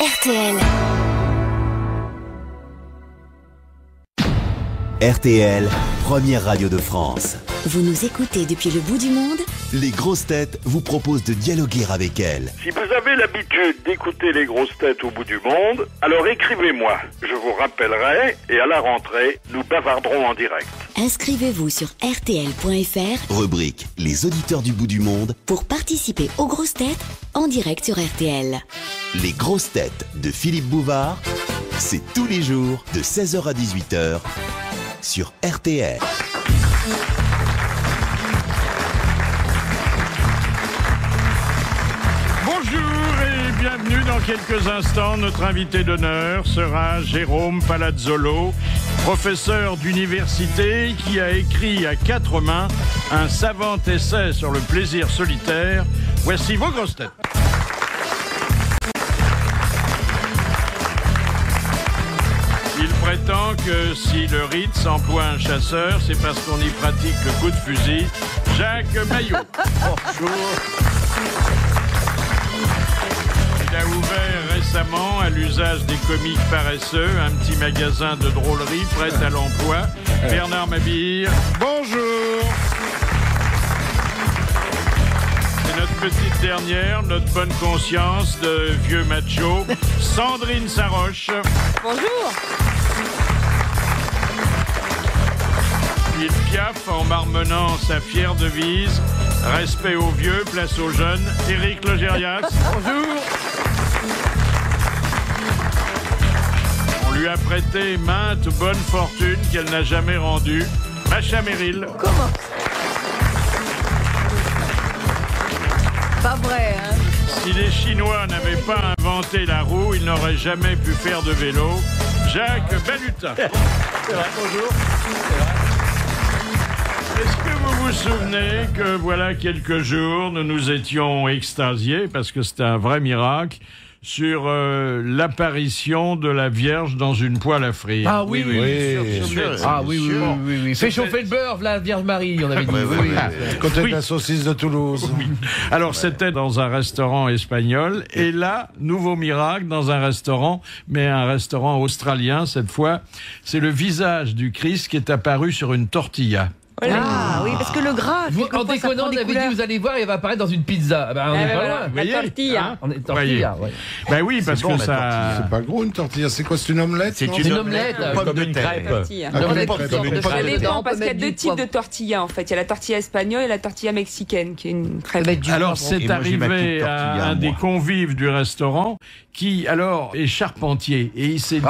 RTL. RTL, première radio de France. Vous nous écoutez depuis le bout du monde? Les grosses têtes vous proposent de dialoguer avec elles. Si vous avez l'habitude d'écouter les grosses têtes au bout du monde, alors écrivez-moi. Je vous rappellerai et à la rentrée, nous bavarderons en direct. Inscrivez-vous sur rtl.fr, Rubrique Les auditeurs du bout du monde. pour participer aux grosses têtes en direct sur RTL. Les grosses têtes de Philippe Bouvard, c'est tous les jours de 16h à 18h sur RTL. Bonjour et bienvenue. Dans quelques instants, notre invité d'honneur sera Jérôme Palazzolo, professeur d'université qui a écrit à 4 mains un savant essai sur le plaisir solitaire. Voici vos grosses têtes. Il prétend que si le Ritz emploie un chasseur, c'est parce qu'on y pratique le coup de fusil. Jacques Maillot. Bonjour. Il a ouvert récemment, à l'usage des comiques paresseux, un petit magasin de drôlerie prêt à l'emploi. Bernard Mabille. Bonjour. Et notre petite dernière, notre bonne conscience de vieux macho, Sandrine Saroche. Bonjour. Il piaffe en marmonnant sa fière devise. Respect aux vieux, place aux jeunes. Éric Logérias. Bonjour. On lui a prêté maintes bonnes fortunes qu'elle n'a jamais rendues. Macha Merrill. Comment? Pas vrai, hein? Si les Chinois n'avaient pas inventé la roue, ils n'auraient jamais pu faire de vélo. Jacques Balutin. C'est vrai, bonjour. Est-ce que vous vous souvenez que voilà quelques jours, nous nous étions extasiés, parce que c'était un vrai miracle, sur l'apparition de la Vierge dans une poêle à frire. Ah oui, bien sûr. Ah oui. Fais chauffer le beurre, la Vierge Marie, on avait dit. Côté Oui. de la saucisse de Toulouse. Oui. Alors c'était dans un restaurant espagnol, et là, nouveau miracle, dans un restaurant, mais un restaurant australien cette fois, c'est le visage du Christ qui est apparu sur une tortilla. Ah oui, parce que le gras, Vous, en quelquefois, ça déconnant, prend on des avait dit, couleurs. vous allez voir, il va apparaître dans une pizza. Ah ben, on est pas loin. Vous voyez, La tortilla. hein On est tortilla, ouais. Ben oui, parce que ça... C'est pas gros une tortilla, c'est quoi, c'est une omelette? C'est non C'est une omelette. Pomme de terre. Tortilla. Ah, comme On une est crêpe, toutes sortes comme de une Ça crêpe. crêpes. dépend, On parce peut qu'il y a mettre deux du types de poivre. tortillas en fait. Il y a la tortilla espagnole et la tortilla mexicaine, qui est une crêpe. Avec du Alors poivre. c'est Et moi, j'ai ma arrivé petite à tortilla, un des moi. convives du restaurant qui alors est charpentier et il s'est dit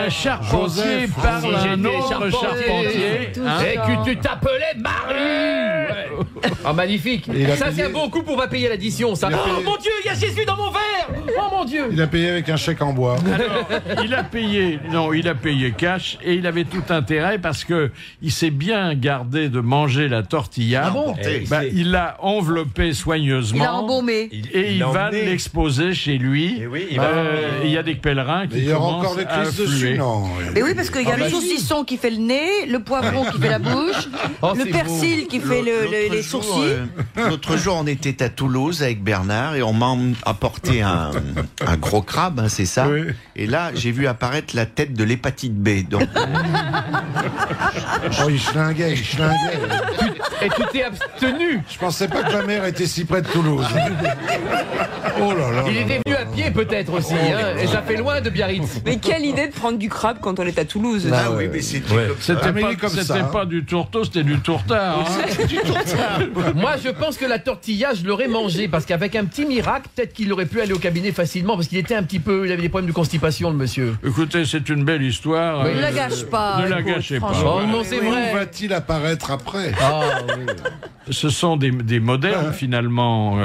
un charpentier Joseph. parle Si à un j'étais autre charpentier. Hein. Et que tu t'appelais Marie. Ouais. Ah, magnifique. Et il a Ça, payé- c'est un bon coup pour va payer l'addition, ça. Il a Oh payé- mon Dieu, il y a Jésus dans mon verre. Oh mon Dieu. Il a payé avec un chèque en bois. Alors, il a payé cash et il avait tout intérêt parce que il s'est bien gardé de manger la tortilla. Ah bon? Il l'a enveloppée soigneusement. Il a embaumé. Et il va l'exposer chez lui. Et oui, Il y a des pèlerins Mais qui il y aura commencent encore des à crises affluer. dessus, non? Mais oui, parce qu'il y a le saucisson qui fait le nez, le poivron qui fait la bouche, Oh, le c'est persil qui fait les sourcils. L'autre jour, on était à Toulouse avec Bernard et on m'a apporté un gros crabe, hein, c'est ça. Oui. Et là, j'ai vu apparaître la tête de l'hépatite B. Donc, Oh, il schlinguait. Et tu t'es abstenu. Je pensais pas que la mer était si près de Toulouse. Oh là là. Il était venu à pied peut-être aussi, hein, et ça fait loin de Biarritz. Mais quelle idée de prendre du crabe quand on est à Toulouse. ah oui, mais c'était C'était Ah, mais il est comme ça, hein. pas du tourteau, c'était du tourtard. Hein. Moi, je pense que la tortilla, je l'aurais mangée parce qu'avec un petit miracle, peut-être qu'il aurait pu aller au cabinet facilement parce qu'il était un petit peu, il avait des problèmes de constipation, le monsieur. Écoutez, c'est une belle histoire. Ne la gâche pas. Ne la écoute, gâchez pas. franchement. Oh non, c'est Où vrai. va-t-il apparaître après? Ah oui. Ce sont des modernes finalement.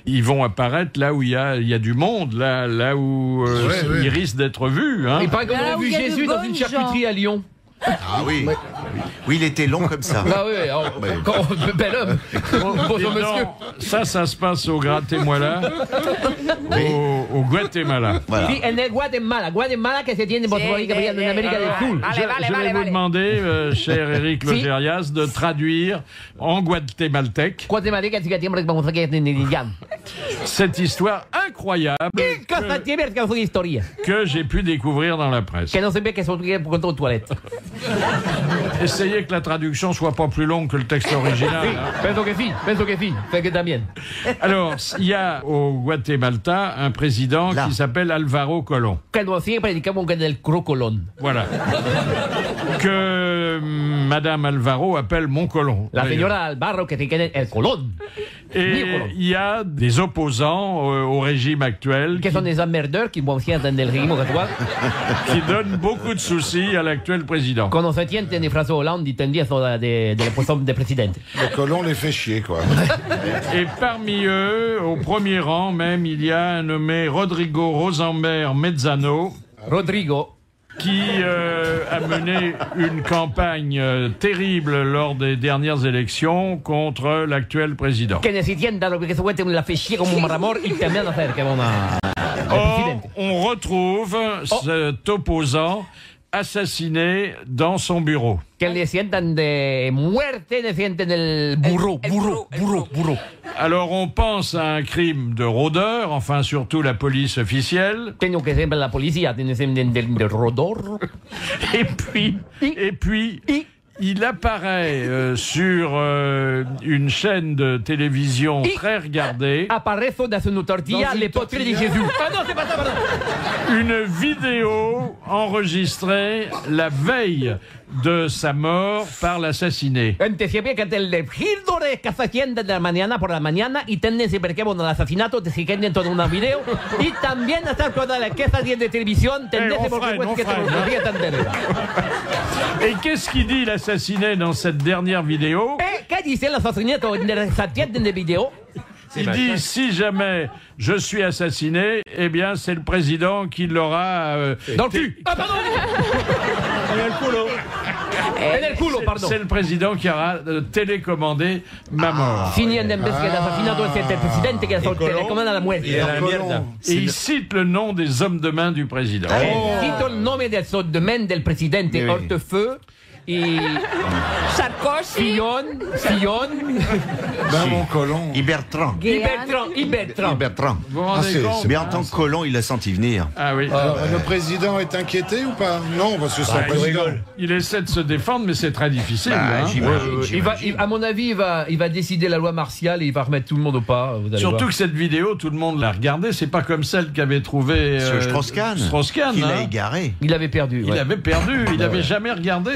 Ils vont apparaître là où il y a du monde, là où Ouais. ils risquent d'être vus. Hein. Et par exemple, Là on a où vu il y a de Jésus dans bonnes une charcuterie à Lyon. Ah oui. Oui, il était long comme ça. Ah oui, bel homme. Bonjour Dis monsieur. donc, ça se passe au Guatemala. Au Guatemala. Voilà. Sí, en el Guatemala que se tiene por favor, en América del Sur. Je vais vous demander, cher Éric Si. Logérias, de traduire en guatémaltèque. Guatemala que se tiene por favor, cette histoire incroyable que j'ai pu découvrir dans la presse. Essayez que la traduction soit pas plus longue que le texte original. Hein. Alors, il y a au Guatemala un président qui s'appelle Alvaro Colón. Voilà. Que Madame Alvaro appelle mon Colón. La señora Alvaro que tiene el Colón. Et il y a des opposants au régime actuel qui sont des emmerdeurs qui vont fier dans le régime actuel. Qui donnent beaucoup de soucis à l'actuel président. Quand on se tient des phrases Hollande, ils tendent de la position de président. Le Colón les fait chier, quoi. Et parmi eux, au premier rang même, il y a un nommé Rodrigo Rosenberg Mezzano. Rodrigo. Qui a mené une campagne terrible lors des dernières élections contre l'actuel président. Or, on retrouve cet opposant assassiné dans son bureau. Alors on pense à un crime de rôdeur, enfin surtout la police officielle. Et puis il apparaît sur une chaîne de télévision très regardée. Une vidéo enregistrée la veille de sa mort par l'assassiné. Et qu'est-ce qu'il dit l'assassiné dans cette dernière vidéo? Il dit, si jamais je suis assassiné, eh bien c'est le président qui l'aura... dans le cul. Ah pardon. C'est le président qui aura télécommandé ma mort. Et il cite le nom des hommes de main du président. Sarkozy. Fillon. Mon Colón. Bertrand. Vous vous rendez compte? Mais en tant que Colón, il l'a senti venir. Ah oui. Le président est inquiété ou pas? Non, parce que c'est un président. Il essaie de se défendre, mais c'est très difficile. Hein. À mon avis, il va décider la loi martiale et il va remettre tout le monde au pas. Surtout que cette vidéo, tout le monde l'a regardée. C'est pas comme celle qu'avait trouvé Strauss-Kahn. Il l'a égaré. Il avait perdu. Il avait perdu. Il n'avait jamais regardé.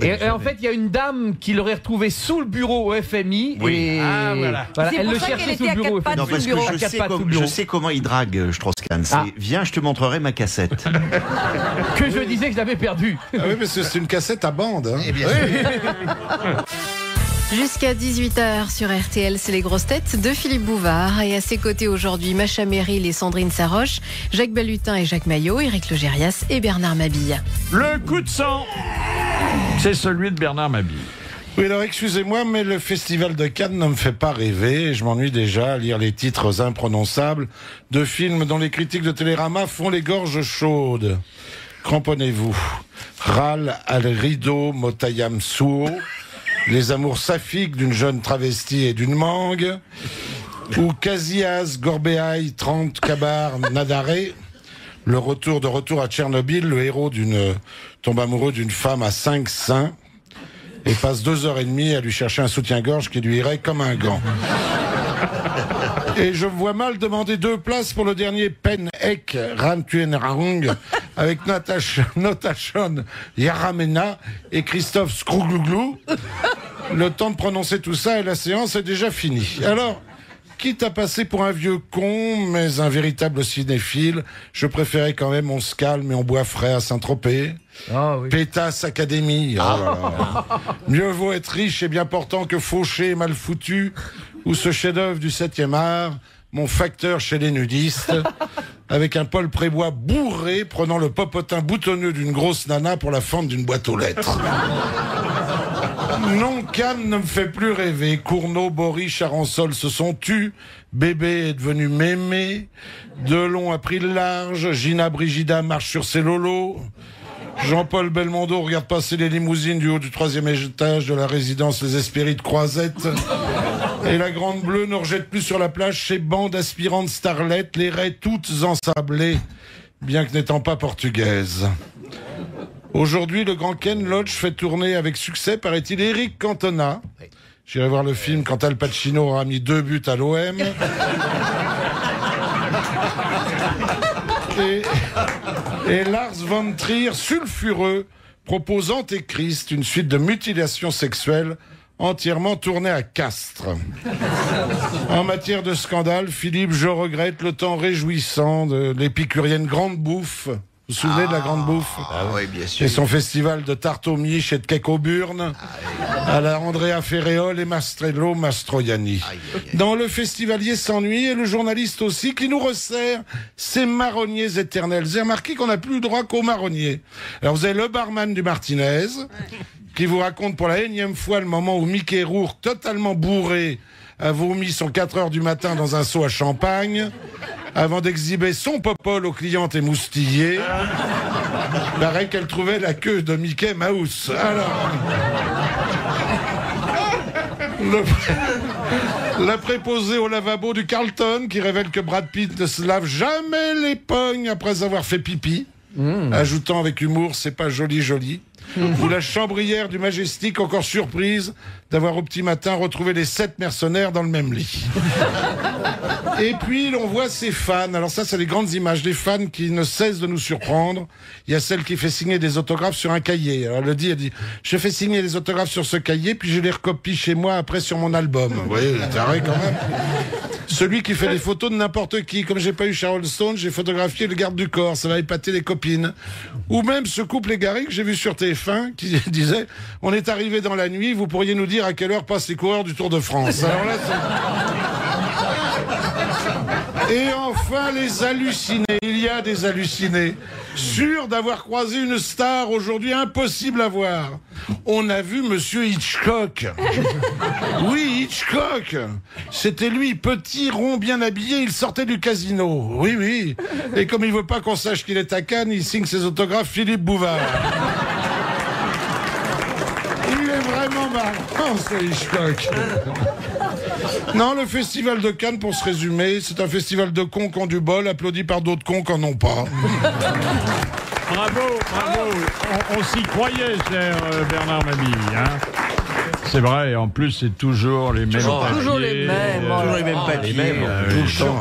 Et en fait, il y a une dame qui l'aurait retrouvé sous le bureau au FMI. Oui. Et voilà, elle le cherchait sous le bureau. Non, parce que je sais comment il drague Strauss-Kahn. Viens, je te montrerai ma cassette. Que je disais que je l'avais perdue. Ah oui, mais c'est une cassette à bande. Hein. Jusqu'à 18h sur RTL, c'est les grosses têtes de Philippe Bouvard. Et à ses côtés aujourd'hui, Macha Merrill et Sandrine Saroche, Jacques Balutin et Jacques Maillot, Éric Logérias et Bernard Mabille. Le coup de sang, c'est celui de Bernard Mabille. Oui, alors excusez-moi, mais le festival de Cannes ne me fait pas rêver. Je m'ennuie déjà à lire les titres imprononçables de films dont les critiques de Télérama font les gorges chaudes. Cramponnez-vous. Ral al rideau Motayam Suo, Les amours saphiques d'une jeune travestie et d'une mangue, ou Casillas Gorbeaï 30 Kabar Nadaré, le retour à Tchernobyl, le héros tombe amoureux d'une femme à 5 seins et passe 2h30 à lui chercher un soutien-gorge qui lui irait comme un gant. Et je vois mal demander 2 places pour le dernier Pen Ek Ran Tuen Rahung avec Notachon Yaramena et Christophe Skrouglouglou. Le temps de prononcer tout ça et la séance est déjà finie. Alors, quitte à passer pour un vieux con, mais un véritable cinéphile, je préférais quand même on se calme et on boit frais à Saint-Tropez. Ah, oui. Pétasse Académie. Oh là là. Mieux vaut être riche et bien portant que fauché et mal foutu, ou ce chef-d'œuvre du 7e art, Mon facteur chez les nudistes, avec un Paul Prébois bourré prenant le popotin boutonneux d'une grosse nana pour la fente d'une boîte aux lettres. Non, Cannes ne me fait plus rêver. Cournot, Boris, Charansol se sont tus. Bébé est devenu mémé. Delon a pris le large. Gina Brigida marche sur ses lolos. Jean-Paul Belmondo regarde passer les limousines du haut du 3e étage de la résidence Les Espérides Croisette. Et la Grande Bleue ne rejette plus sur la plage ses bandes aspirantes starlettes, les raies toutes ensablées, bien que n'étant pas portugaises. Aujourd'hui, le Grand Ken Lodge fait tourner avec succès, paraît-il, Eric Cantona. J'irai voir le film quand Al Pacino aura mis 2 buts à l'OM. Et Lars von Trier, sulfureux, propose Antéchrist, une suite de mutilations sexuelles entièrement tournée à Castres. En matière de scandale, Philippe, je regrette le temps réjouissant de l'épicurienne Grande Bouffe. Vous vous souvenez de la Grande Bouffe? Ah oui, bien sûr. Et son festival de tarte aux miches et de cake aux burnes, à la Andrea Ferréol et Mastrello Mastroianni. Dans le festivalier s'ennuie et le journaliste aussi qui nous resserre ces marronniers éternels. Vous avez remarqué qu'on n'a plus le droit qu'aux marronniers. Alors vous avez le barman du Martinez qui vous raconte pour la énième fois le moment où Mickey Rourke, totalement bourré, a vomi son 4 heures du matin dans un seau à champagne avant d'exhiber son popole aux clientes émoustillées. Paraît qu'elle trouvait la queue de Mickey Mouse. Alors, la préposée au lavabo du Carlton qui révèle que Brad Pitt ne se lave jamais les pognes après avoir fait pipi, ajoutant avec humour, c'est pas joli joli. Ou la chambrière du Majestic, encore surprise d'avoir au petit matin retrouvé les 7 mercenaires dans le même lit. Et puis l'on voit ses fans, alors ça c'est les grandes images, des fans qui ne cessent de nous surprendre. Il y a celle qui fait signer des autographes sur un cahier. Alors elle dit, je fais signer les autographes sur ce cahier, puis je les recopie chez moi après sur mon album. Vous voyez, c'est arrêt quand même. Celui qui fait des photos de n'importe qui. Comme j'ai pas eu Sharon Stone, j'ai photographié le garde du corps, ça va épater les copines. Ou même ce couple égaré que j'ai vu sur TF1 qui disait, on est arrivé dans la nuit, vous pourriez nous dire à quelle heure passent les coureurs du Tour de France. Alors là, et enfin, les hallucinés. Il y a des hallucinés. Sûrs d'avoir croisé une star aujourd'hui impossible à voir. On a vu Monsieur Hitchcock. Oui, Hitchcock. C'était lui, petit, rond, bien habillé, il sortait du casino. Oui, oui. Et comme il veut pas qu'on sache qu'il est à Cannes, il signe ses autographes Philippe Bouvard. Il est vraiment marrant, ce Hitchcock. Non, le festival de Cannes, pour se résumer, c'est un festival de cons qui ont du bol, applaudi par d'autres cons qui en ont pas. Bravo, bravo. On s'y croyait, cher Bernard Mabille. Hein. C'est vrai, en plus, c'est toujours les mêmes papiers. Toujours les mêmes. Toujours les mêmes papiers.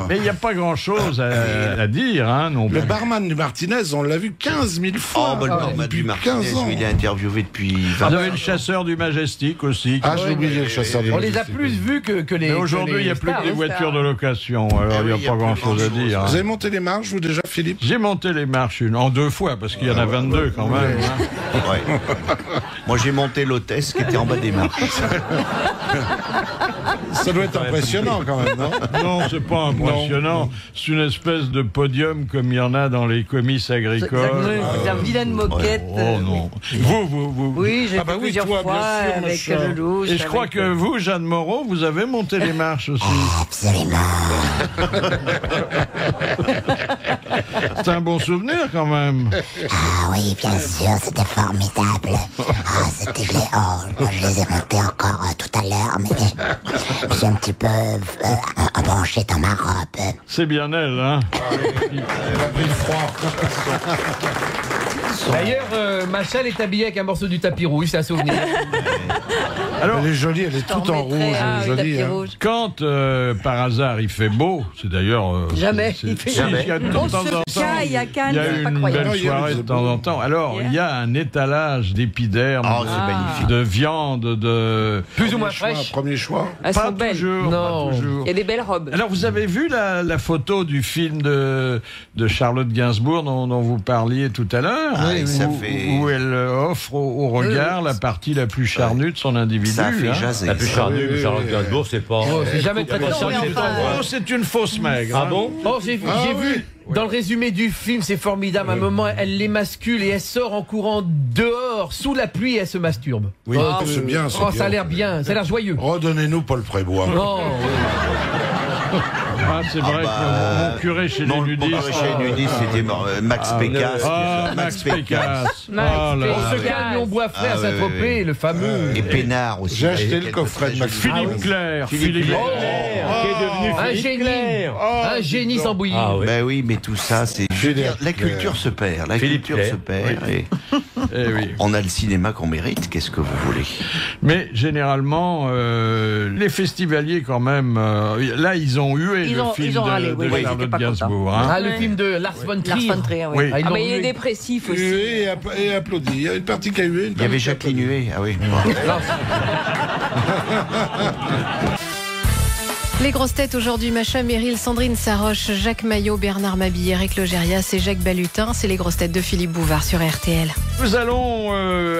Mais il n'y a pas grand-chose à dire, hein, non plus. Le barman du Martinez, on l'a vu 15 000 fois. Oh, bah, le barman du Martinez, il est interviewé depuis 20 ans. Vous avez le chasseur du Majestic aussi. Ah, j'ai oublié le chasseur du On Majestic. les a plus vus que les. Mais aujourd'hui, il n'y a plus que des voitures de location, alors il n'y a pas grand-chose à dire. Vous avez monté les marches, vous, déjà, Philippe? J'ai monté les marches en 2 fois, parce qu'il y en a 22 quand même. Hein. Ouais. Moi, j'ai monté l'hôtesse qui était en bas des marches. Ça doit être impressionnant quand même, non? Non, c'est pas impressionnant. C'est une espèce de podium comme il y en a dans les comices agricoles. C'est un vilaine moquette. Oh non. Vous. Oui, j'ai Ah bah fait oui, plusieurs toi, fois bien sûr, avec machin. Lelouch. Et je crois que vous, Jeanne Moreau, vous avez monté les marches aussi. Absolument. C'est un bon souvenir quand même. Ah oui, bien sûr, c'était formidable. Ah, c'était je les ai montés encore tout à l'heure, mais j'ai un petit peu branché dans ma robe. C'est bien elle, hein. Elle a pris froid. D'ailleurs, Machal est habillée avec un morceau du tapis rouge, c'est un souvenir. Alors, Elle est jolie, elle est toute en rouge. Jolie, hein. quand par hasard il fait beau, c'est d'ailleurs... Jamais. c'est- Il fait si, jamais. il y a de On temps se en temps, caille à Cannes, il y a c'est pas une croyable. belle soirée de temps en temps. Alors, il y a un étalage d'épidermes, Oh, c'est magnifique. de viande, de... Plus ou moins Choix, fraîche. premier choix. Elles Pas sont belles. toujours, Non. pas toujours. Il y a des belles robes. Alors, vous avez vu la photo du film de Charlotte Gainsbourg dont vous parliez tout à l'heure, Ah, et ça où, fait- où elle offre au regard la partie la plus charnue de son individu. Ça fait hein. jaser. La plus charnue, Charlotte Gainsbourg, c'est pas. Oh, c'est jamais très Non, très mais charnu. enfin, Oh, c'est une fausse maigre. Ah hein. bon? Oh, j'ai vu. Dans le résumé du film, c'est formidable. À un moment, elle les mascule et elle sort en courant dehors, sous la pluie, et elle se masturbe. Oui, c'est bien, c'est Oh, bien. ça a l'air bien, ça a l'air joyeux. Redonnez-nous Paul Prébois. Non, Ah, c'est vrai que mon curé chez les nudistes. Mon curé chez les nudistes, c'était Max Pécasse. Max Pécasse. On se calme, on boit frère Saint-Tropez, le fameux. Et Pénard aussi. J'ai acheté le coffret de Max Philippe Clair. Philippe Clair. Qui est devenu Un Philippe génie. Clair. Un génie sans bouillir. Ah oui. Ben oui, mais tout ça, c'est. Je veux dire, la culture se perd. La Philippe culture Clair. se perd. Et Eh oui. on a le cinéma qu'on mérite. Qu'est-ce que vous voulez? Mais généralement, les festivaliers, quand même, là, ils ont hué le film ils ont râlé, de oui, ils étaient Charlotte pas Gainsbourg. Hein. Ah, le film de Lars von Trier. Lars von Trier, oui. Oui. Ah, ils Ah, l'ont mais il est hué. dépressif aussi. Hué et applaudi. Il y a une partie qui a hué, une Il y avait partie qui a Jacqueline applaudi. Huet. Ah oui. Les grosses têtes aujourd'hui, Macha Merrill, Sandrine Saroche, Jacques Maillot, Bernard Mabille, Eric Logérias et Jacques Balutin. C'est les grosses têtes de Philippe Bouvard sur RTL. Nous allons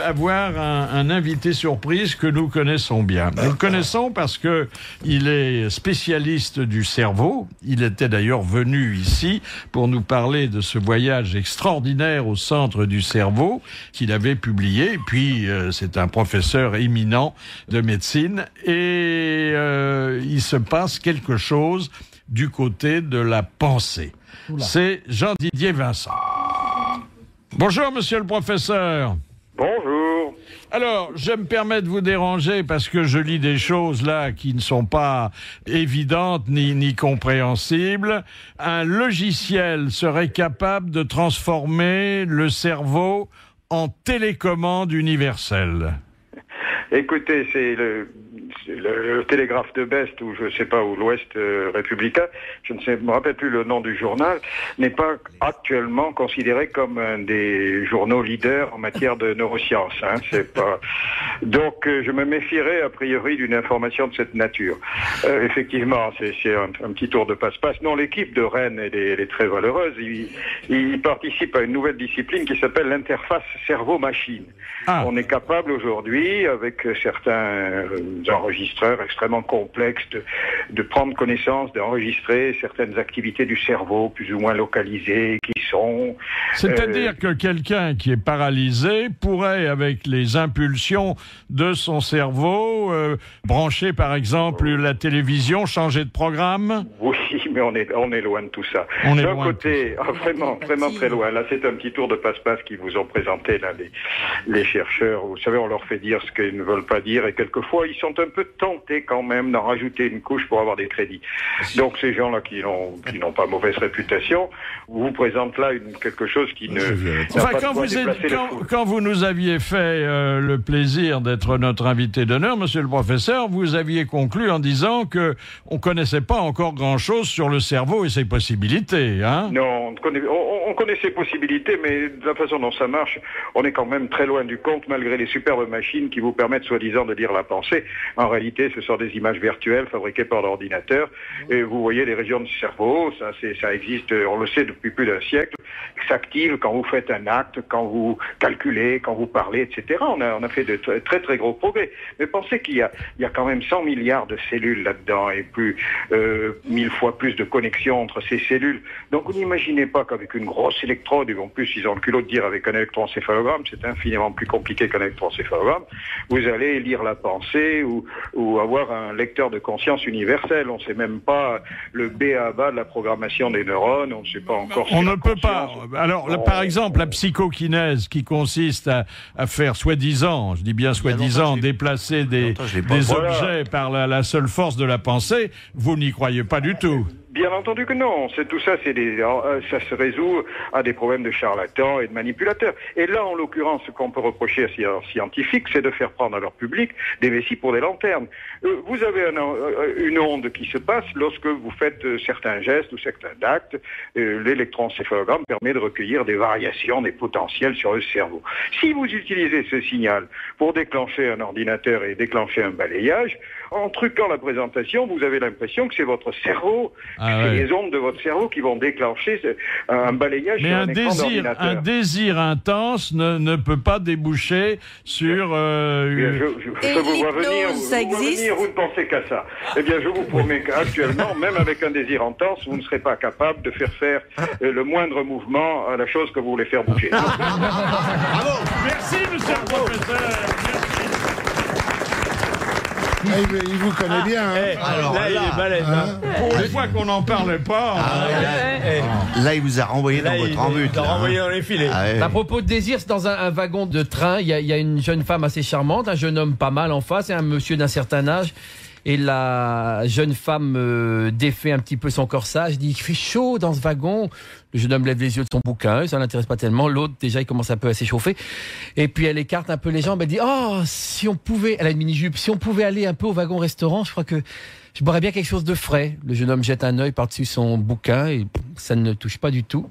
avoir un invité surprise que nous connaissons bien. Nous le connaissons parce que il est spécialiste du cerveau. Il était d'ailleurs venu ici pour nous parler de ce voyage extraordinaire au centre du cerveau qu'il avait publié. Et puis, c'est un professeur éminent de médecine. Et il se passe quelque chose du côté de la pensée. C'est Jean-Didier Vincent. Bonjour, monsieur le professeur. Bonjour. Alors, je me permets de vous déranger parce que je lis des choses là qui ne sont pas évidentes ni compréhensibles. Un logiciel serait capable de transformer le cerveau en télécommande universelle. Écoutez, c'est le télégraphe de Best, ou je ne sais pas, ou l'Ouest républicain, je ne me rappelle plus le nom du journal, n'est pas actuellement considéré comme un des journaux leaders en matière de neurosciences. Hein, c'est pas... Donc je me méfierais a priori d'une information de cette nature. Effectivement, c'est un petit tour de passe-passe. Non, l'équipe de Rennes, elle est très valeureuse. Il participe à une nouvelle discipline qui s'appelle l'interface cerveau-machine. Ah. On est capable aujourd'hui, avec certains enregistreurs extrêmement complexes, de prendre connaissance, d'enregistrer certaines activités du cerveau, plus ou moins localisées, qui sont... C'est-à-dire que quelqu'un qui est paralysé pourrait, avec les impulsions de son cerveau, brancher par exemple la télévision, changer de programme? Oui, mais on est loin de tout ça. D'un côté, vraiment très loin. Là, c'est un petit tour de passe-passe qu'ils vous ont présenté, là, les chercheurs. Vous savez, on leur fait dire ce qu'ils ne veulent pas dire, et quelquefois, ils sont un peu tentés quand même d'en rajouter une couche pour avoir des crédits. Donc, ces gens-là qui n'ont pas mauvaise réputation, vous présentent là quelque chose qui ne... Enfin, quand vous nous aviez fait le plaisir d'être notre invité d'honneur, monsieur le professeur, vous aviez conclu en disant que on connaissait pas encore grand-chose sur le cerveau et ses possibilités, hein? Non, on connaît ses possibilités, mais de la façon dont ça marche, on est quand même très loin du compte, malgré les superbes machines qui vous permettent soi-disant de lire la pensée. En réalité, ce sont des images virtuelles fabriquées par l'ordinateur. Et vous voyez les régions du cerveau, ça existe, on le sait depuis plus d'un siècle, s'active quand vous faites un acte, quand vous calculez, quand vous parlez, etc. On a fait de très très gros progrès. Mais pensez qu'il y a quand même 100 milliards de cellules là-dedans et plus 1000 fois plus de connexions entre ces cellules. Donc vous n'imaginez pas qu'avec une grosse électrode, et en plus ils ont le culot de dire avec un électroencéphalogramme, c'est infiniment plus compliqué qu'un électroencéphalogramme, vous allez lire la pensée ou avoir un lecteur de conscience universel. On ne sait même pas le b.a.-ba de la programmation des neurones, on ne sait pas encore... On ne peut pas. Alors, là, par exemple, la psychokinèse qui consiste à faire soi-disant, je dis bien soi-disant, déplacer des objets par la seule force de la pensée, vous n'y croyez pas du tout. Bien entendu que non. Tout ça, ça se résout à des problèmes de charlatans et de manipulateurs. Et là, en l'occurrence, ce qu'on peut reprocher à ces scientifiques, c'est de faire prendre à leur public des vessies pour des lanternes. Vous avez une onde qui se passe lorsque vous faites certains gestes ou certains actes. L'électroencéphalogramme permet de recueillir des variations, des potentiels sur le cerveau. Si vous utilisez ce signal pour déclencher un ordinateur et déclencher un balayage, en truquant la présentation, vous avez l'impression que c'est votre cerveau, les ondes de votre cerveau qui vont déclencher un balayage sur un écran d'ordinateur. Un désir intense ne peut pas déboucher sur... Je peux vous voir venir, vous ne pensez qu'à ça. Eh bien, je vous promets qu'actuellement, même avec un désir intense, vous ne serez pas capable de faire le moindre mouvement à la chose que vous voulez faire bouger. Bravo. Merci, monsieur le professeur. il vous connaît bien. Hein. Alors là, il est balèze. Hein. Pour une fois qu'on n'en parle pas. Là, il vous a renvoyé dans votre embut. Il a renvoyé dans les filets. À propos de désir, c'est dans un wagon de train. Il y a une jeune femme assez charmante, un jeune homme pas mal en face et un monsieur d'un certain âge. Et la jeune femme défait un petit peu son corsage, dit « Il fait chaud dans ce wagon ». Le jeune homme lève les yeux de son bouquin, ça l'intéresse pas tellement. L'autre, déjà, il commence un peu à s'échauffer. Et puis, elle écarte un peu les jambes, elle dit « Oh, si on pouvait… » Elle a une mini-jupe. « Si on pouvait aller un peu au wagon-restaurant, je crois que je boirais bien quelque chose de frais. » Le jeune homme jette un œil par-dessus son bouquin et ça ne touche pas du tout.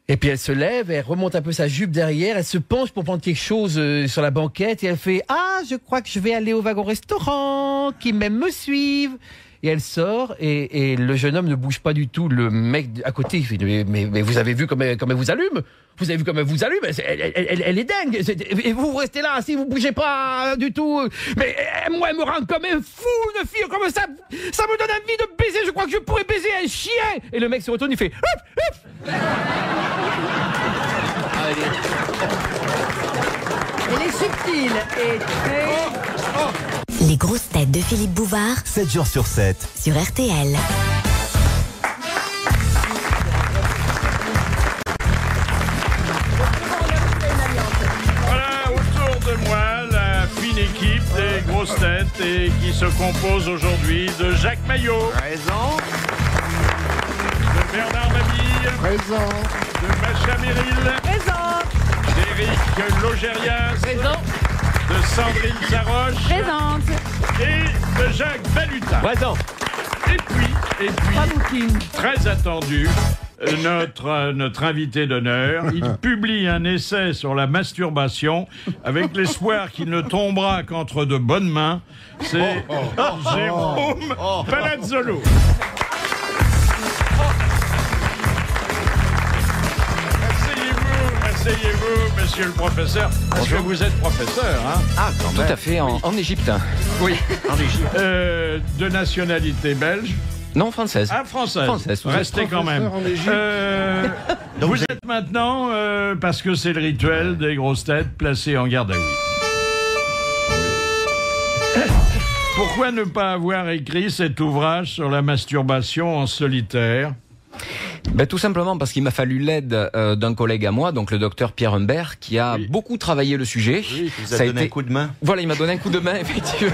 Et puis elle se lève, elle remonte un peu sa jupe derrière, elle se penche pour prendre quelque chose sur la banquette et elle fait « Ah, je crois que je vais aller au wagon-restaurant, qui même me suivent !» Et elle sort et le jeune homme ne bouge pas du tout. Le mec à côté, il fait « Mais vous avez vu comme elle vous allume ? Vous avez vu comme elle vous allume ? Elle est dingue. Et vous restez là, si vous bougez pas du tout. Mais moi, elle me rend comme un fou, une fille comme ça. Ça me donne envie de baiser. Je crois que je pourrais baiser un chien. » Et le mec se retourne, il fait « Hop, hop !» Elle est subtile et très... Les grosses têtes de Philippe Bouvard, 7 jours sur 7. sur RTL. Voilà, autour de moi, la fine équipe des grosses têtes et qui se compose aujourd'hui de Jacques Maillot, Présent. de Bernard Mabille, Présent. de Macha Merrill, Présente. d'Éric Logérias, Présent. de Sandrine Saroche Présente. et de Jacques Balutin. Présent. Et puis, très attendu, notre invité d'honneur, il publie un essai sur la masturbation avec l'espoir qu'il ne tombera qu'entre de bonnes mains. C'est Jérôme Palazzolo. Asseyez-vous, monsieur le professeur. Parce que vous êtes professeur, hein? Ah, quand même. Tout à fait, en Égypte. Oui. En Égypte. De nationalité belge. Non, française. Ah, française. Française, vous Restez êtes quand même. en Égypte. Donc Vous êtes maintenant, parce que c'est le rituel des grosses têtes, placées en garde à vue. Pourquoi ne pas avoir écrit cet ouvrage sur la masturbation en solitaire? Tout simplement parce qu'il m'a fallu l'aide d'un collègue à moi, donc le docteur Pierre Humbert, qui a beaucoup travaillé le sujet. Oui, qui vous a donné un coup de main. Voilà, il m'a donné un coup de main, effectivement.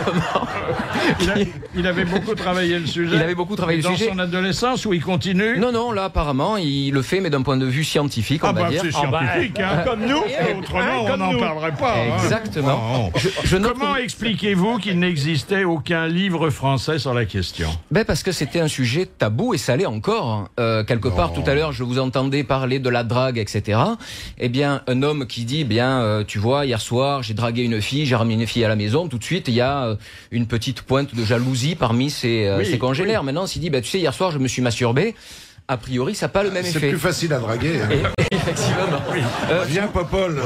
Il avait beaucoup travaillé le sujet. Il avait beaucoup travaillé le sujet. Dans son adolescence, où il continue? Non, là, apparemment, il le fait, mais d'un point de vue scientifique, on va dire. C'est scientifique, comme nous. Autrement, on n'en parlerait pas. Exactement. Comment expliquez-vous qu'il n'existait aucun livre français sur la question? Parce que c'était un sujet tabou, et ça l'est encore. Quelque part, tout à l'heure, je vous entendais parler de la drague, etc. Eh bien, un homme qui dit, tu vois, hier soir, j'ai dragué une fille, j'ai ramené une fille à la maison, tout de suite, il y a une petite pointe de jalousie parmi ses congénères. Oui. Maintenant, s'il dit, tu sais, hier soir, je me suis masturbé, a priori, ça n'a pas le même effet. C'est plus facile à draguer. Hein. Effectivement. Viens, Popol.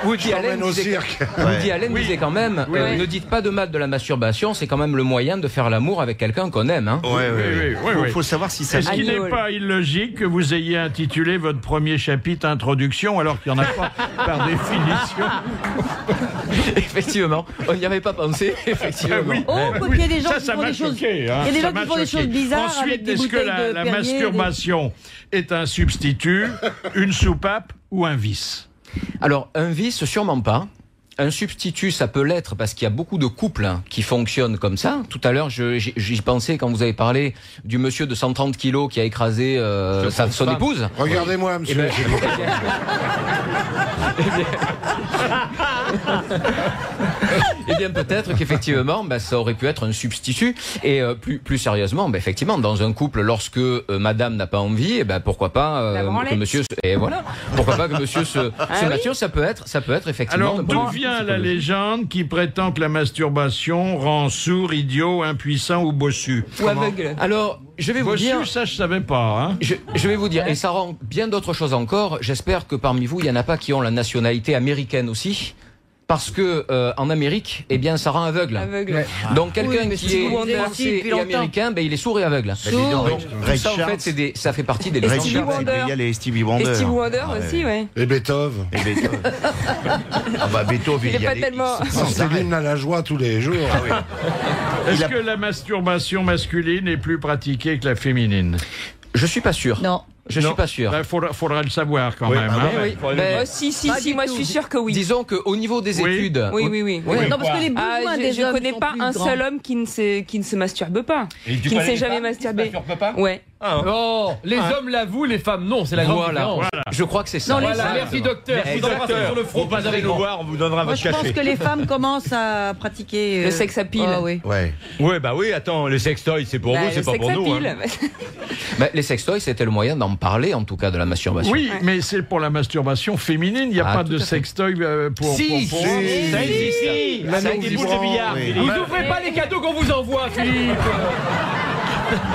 Woody Allen disait quand même, ne dites pas de mal de la masturbation, c'est quand même le moyen de faire l'amour avec quelqu'un qu'on aime. Hein. Oui. Faut savoir si ça. Est-ce qu'il n'est pas illogique que vous ayez intitulé votre premier chapitre Introduction alors qu'il n'y en a pas par définition? Effectivement, on n'y avait pas pensé, effectivement. Il y a des gens qui ça font m'a des choses. choqué. Hein. Il y a des Ça gens m'a qui font des choqué. choses bizarres. Ensuite, avec des est-ce que bouteilles de la Perrier, masturbation est un substitut, une soupape ou un vice? Alors, un vice, sûrement pas. Un substitut, ça peut l'être parce qu'il y a beaucoup de couples qui fonctionnent comme ça. Tout à l'heure, j'y pensais quand vous avez parlé du monsieur de 130 kilos qui a écrasé son épouse. Regardez-moi, monsieur. Eh bien, peut-être qu'effectivement, ça aurait pu être un substitut. Et plus sérieusement, effectivement, dans un couple, lorsque madame n'a pas envie, pourquoi pas que monsieur... Et voilà. Pourquoi pas que monsieur se masturbe, ça peut être effectivement... Alors, d'où vient la légende qui prétend que la masturbation rend sourd, idiot, impuissant ou bossu? Ou aveugle. Alors, je vais vous bossu, dire... ça, je savais pas. Hein. Je vais vous dire, et ça rend bien d'autres choses encore. J'espère que parmi vous, il n'y en a pas qui ont la nationalité américaine aussi. parce que en Amérique, eh bien, ça rend aveugle. Aveugle. Donc quelqu'un mais qui Stevie est Wonder français aussi, depuis et longtemps. américain, ben, il est sourd et aveugle. Sourd. Donc, tout ça, en fait, ça fait partie des Ray légendes. Stevie Charles, Wonder. il y a les Stevie Wonder. Et Stevie Wonder Ah, aussi, ouais. Et Beethoven. Et Beethoven. Ah bah Beethoven, Il est y pas allait tellement- sans arrêt. Céline a la joie tous les jours. Ah oui. Est-ce que la masturbation masculine est plus pratiquée que la féminine? Je suis pas sûr. Non. Je suis pas sûr. Il faudra le savoir quand Oui, même. ah hein. ouais, faudrait le Mais- dire. Oh, si, Pas du moi je tout. suis sûre que oui. Disons qu'au niveau des Oui. études. Oui. Non, parce que les Ah, besoins des je hommes connais sont pas plus un grands. seul homme qui ne se masturbe pas. Et tu Qui ne connais s'est les jamais femmes qui masturbé. se masturbent pas Ouais. Oh, les hommes l'avouent, les femmes non, c'est la grande différence. Je crois que c'est ça. Non, les Voilà, femmes- merci docteur. Je vous embrasse sur le front, Vous passerez avec nous voir, on vous donnera Moi, votre je pense cachet. que les femmes commencent à pratiquer. Le sex appeal. Ah oui. Ouais. Ouais, bah oui, attends, le sextoy, c'est pour Bah, vous, le c'est pas sex pour nous. appeal. Hein. Ben, les sextoys, c'était le moyen d'en parler, en tout cas, de la masturbation. Oui, mais c'est pour la masturbation féminine. Il n'y a Ah, pas tout de à fait. sextoy pour. Si, pour- si. Ça existe. La Avec des boules de billard. Oui. Philippe. Vous n'ouvrez pas les cadeaux qu'on vous envoie, Philippe.